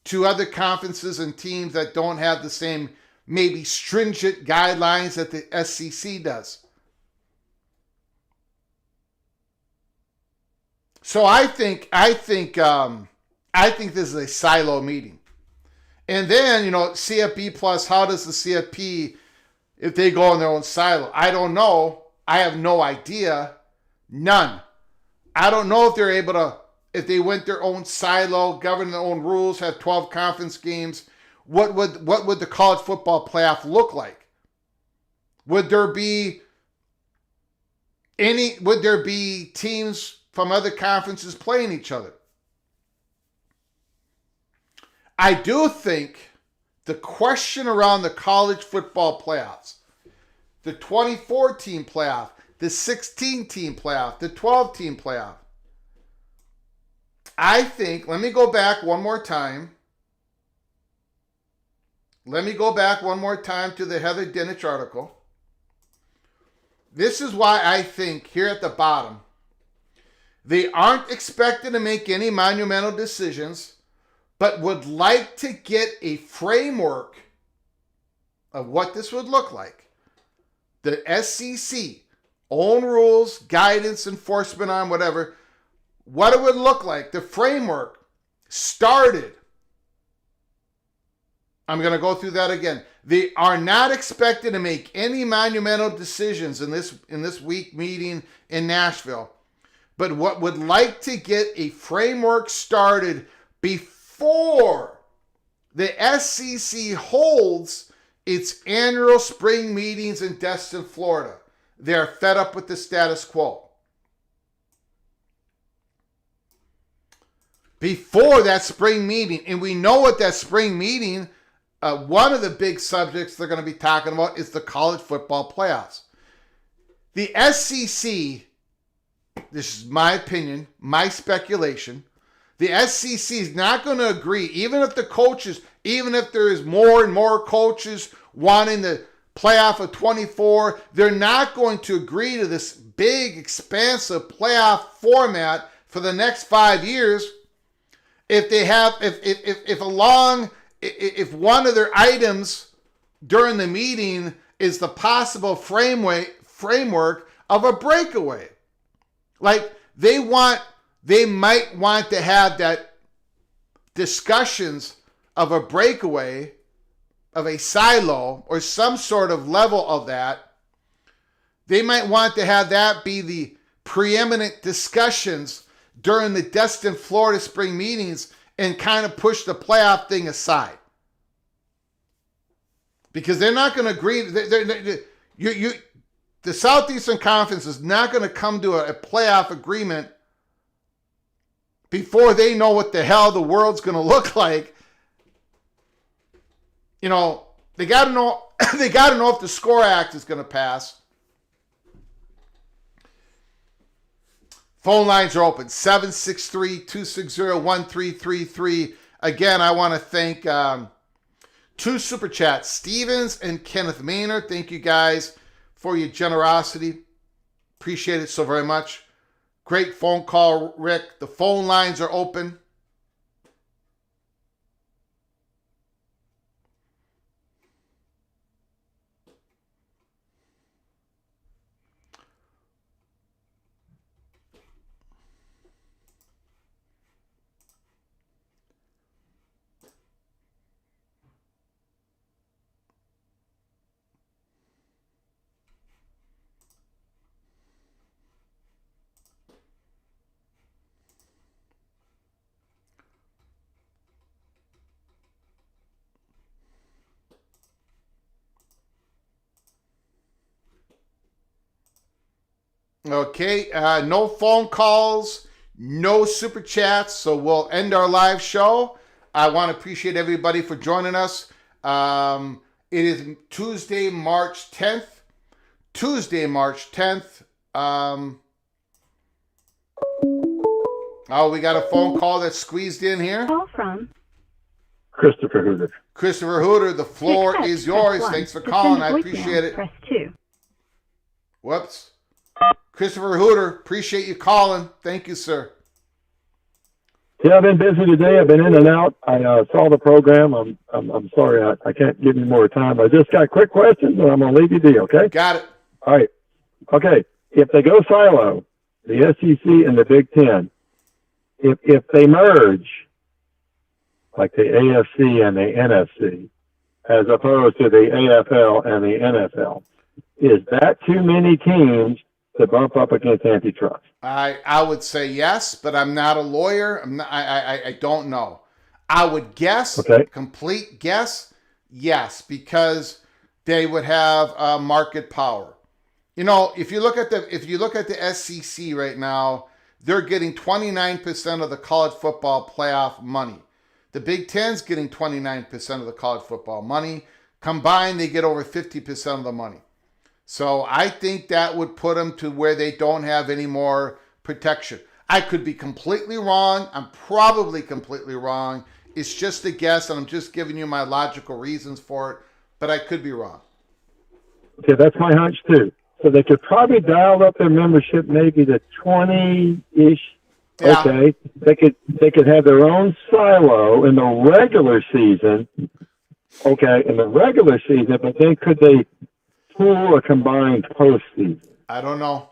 to other conferences and teams that don't have the same maybe stringent guidelines that the SEC does. So I think this is a silo meeting. And then, CFP plus, how does the CFP, if they go in their own silo? I don't know. I have no idea. None. I don't know if they're able to, if they went their own silo, govern their own rules, have 12 conference games, what would the college football playoff look like? Would there be teams from other conferences playing each other? I do think the question around the college football playoffs, the 24-team playoff, the 16-team playoff, the 12-team playoff, I think, let me go back one more time. Let me go back one more time to the Heather Dinich article. This is why I think here at the bottom, they aren't expected to make any monumental decisions, but would like to get a framework of what this would look like. The SEC, own rules, guidance, enforcement on whatever, what it would look like. The framework started. I'm going to go through that again. They are not expected to make any monumental decisions in this week meeting in Nashville, but what would like to get a framework started before the SEC holds its annual spring meetings in Destin, Florida. They're fed up with the status quo. Before that spring meeting, and we know what that spring meeting, one of the big subjects they're going to be talking about is the college football playoffs. The SEC, this is my opinion, my speculation, the SEC is not going to agree, even if there is more and more coaches wanting the playoff of 24, they're not going to agree to this big, expansive playoff format for the next 5 years. If one of their items during the meeting is the possible framework of a breakaway, like they might want to have that discussions of a breakaway, of a silo, or some sort of level of that. They might want to have that be the preeminent discussions during the Destin, Florida spring meetings and kind of push the playoff thing aside. Because they're not going to agree. The Southeastern Conference is not going to come to a playoff agreement before they know what the hell the world's going to look like. They got to know. They got to know if the SCORE Act is going to pass. Phone lines are open, 763-260-1333. Again, I want to thank two super chats, Stevens and Kenneth Maynard. Thank you guys for your generosity. Appreciate it so very much. Great phone call, Rick. The phone lines are open. Okay, no phone calls, no super chats, so we'll end our live show. I want to appreciate everybody for joining us. It is Tuesday, March 10th. Tuesday, March 10th. Oh, we got a phone call that's squeezed in here. Call from Christopher Hooter. Christopher Hooter, the floor is yours. Thanks for calling. I appreciate it. Press 2. Whoops. Christopher Hooter, appreciate you calling. Thank you, sir. Yeah, I've been busy today. I've been in and out. I saw the program. I'm sorry I can't give you more time. I just got quick questions, and I'm going to leave you be, okay? Got it. All right. Okay. If they go silo, the SEC and the Big Ten, if they merge, like the AFC and the NFC, as opposed to the AFL and the NFL, is that too many teams to bump up against antitrust? I would say yes, but I'm not a lawyer. I don't know. I would guess, Okay. complete guess, yes, because they would have market power. You know, if you look at the SEC right now, they're getting 29% of the college football playoff money. The Big Ten's getting 29% of the college football money. Combined, they get over 50% of the money. So I think that would put them to where they don't have any more protection. I could be completely wrong. I'm probably completely wrong. It's just a guess, and I'm just giving you my logical reasons for it, but I could be wrong. Okay, that's my hunch too. So they could probably dial up their membership maybe to 20-ish. Yeah. Okay, they could have their own silo in the regular season. Okay, in the regular season, but then could they pool a combined postseason? I don't know.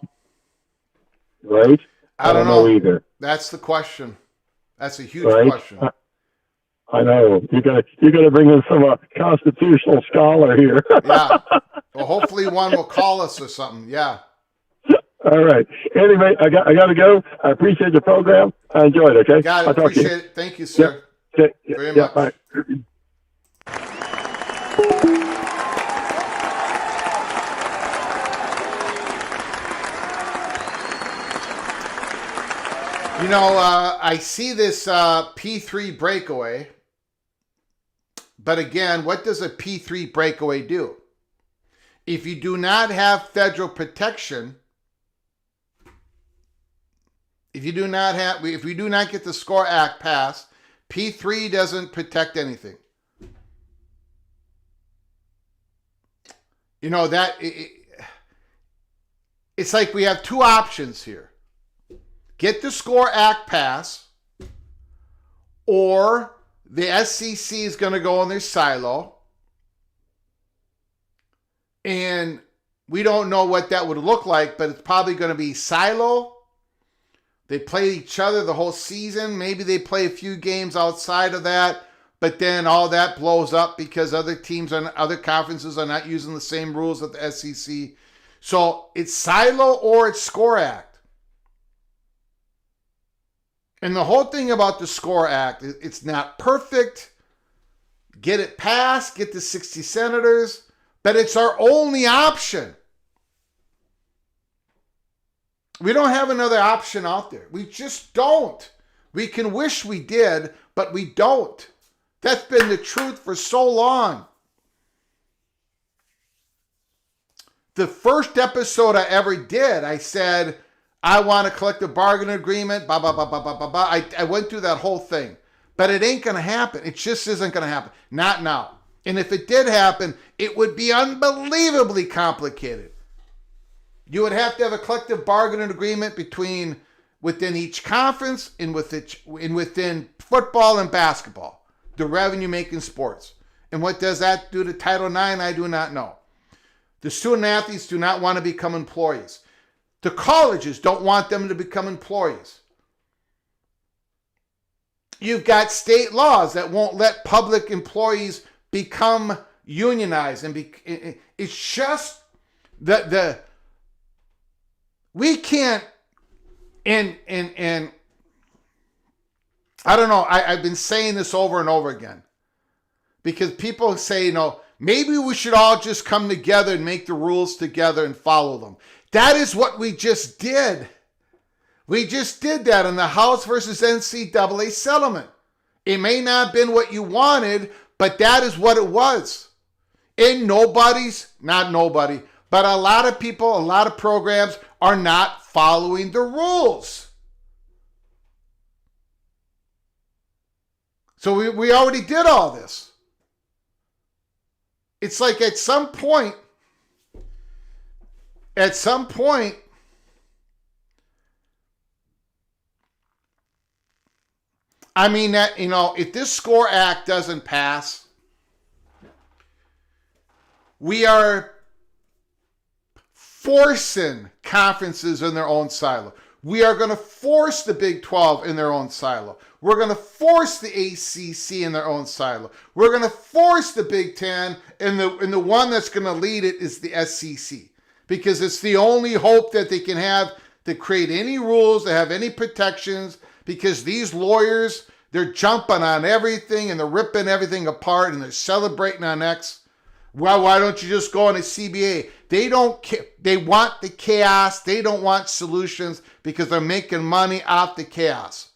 Right? I don't know either. That's the question. That's a huge Right? question. I know you got to bring in some constitutional scholar here. Yeah. Well, hopefully one will call us or something. Yeah. All right. Anyway, I got to go. I appreciate the program. I enjoyed it. Okay. Got it. I'll talk to you. Appreciate it. Thank you, sir. Okay. Very Yeah, much. bye. You know, I see this P3 breakaway, but again, what does a P3 breakaway do? If you do not have federal protection, if we do not get the SCORE Act passed, P3 doesn't protect anything. You know, it's like we have two options here. Get the SCORE Act passed, or the SEC is going to go in their silo, and we don't know what that would look like, but it's probably going to be silo. They play each other the whole season. Maybe they play a few games outside of that, but then all that blows up because other conferences are not using the same rules as the SEC. So it's silo or it's SCORE Act. And the whole thing about the SCORE Act, it's not perfect. Get it passed, get the 60 senators, but it's our only option. We don't have another option out there. We just don't. We can wish we did, but we don't. That's been the truth for so long. The first episode I ever did, I said, I want a collective bargaining agreement, blah, blah, blah, blah, blah, blah, blah. I went through that whole thing. But it ain't going to happen. It just isn't going to happen. Not now. And if it did happen, it would be unbelievably complicated. You would have to have a collective bargaining agreement within each conference and within football and basketball, the revenue-making sports. And what does that do to Title IX? I do not know. The student athletes do not want to become employees. The colleges don't want them to become employees. You've got state laws that won't let public employees become unionized, and it's just we can't. And I don't know. I've been saying this over and over again because people say, maybe we should all just come together and make the rules together and follow them. That is what we just did. We just did that in the House versus NCAA settlement. It may not have been what you wanted, but that is what it was. And not nobody, but a lot of people, a lot of programs are not following the rules. So we already did all this. It's like at some point, I mean, that, you know, if this SCORE Act doesn't pass, we are forcing conferences in their own silo. We are going to force the Big 12 in their own silo. We're going to force the ACC in their own silo. We're going to force the Big 10, and the one that's going to lead it is the SEC, because it's the only hope that they can have to create any rules, to have any protections, because these lawyers, they're jumping on everything and they're ripping everything apart and they're celebrating on X. Well, why don't you just go on a CBA? They don't care. They want the chaos. They don't want solutions because they're making money off the chaos.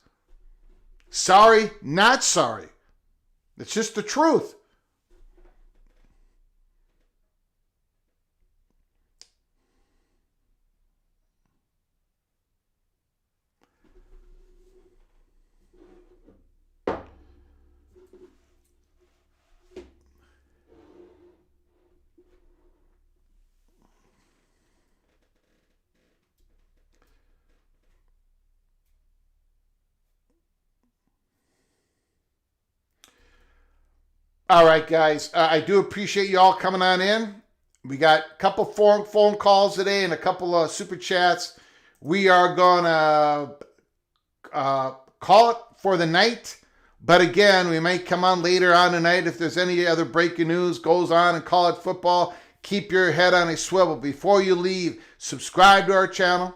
Sorry, not sorry. It's just the truth. All right, guys. I do appreciate you all coming on in. We got a couple phone calls today and a couple of super chats. We are going to call it for the night. But again, we might come on later on tonight if there's any other breaking news goes on in college football. Keep your head on a swivel. Before you leave, subscribe to our channel.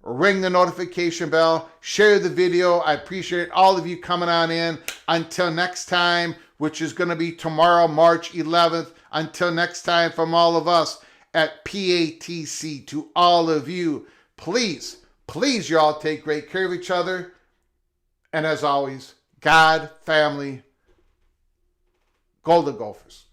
Ring the notification bell. Share the video. I appreciate all of you coming on in. Until next time, which is going to be tomorrow, March 11th. Until next time, from all of us at PATC, to all of you, please, you all take great care of each other. And as always, God, family, Golden Gophers.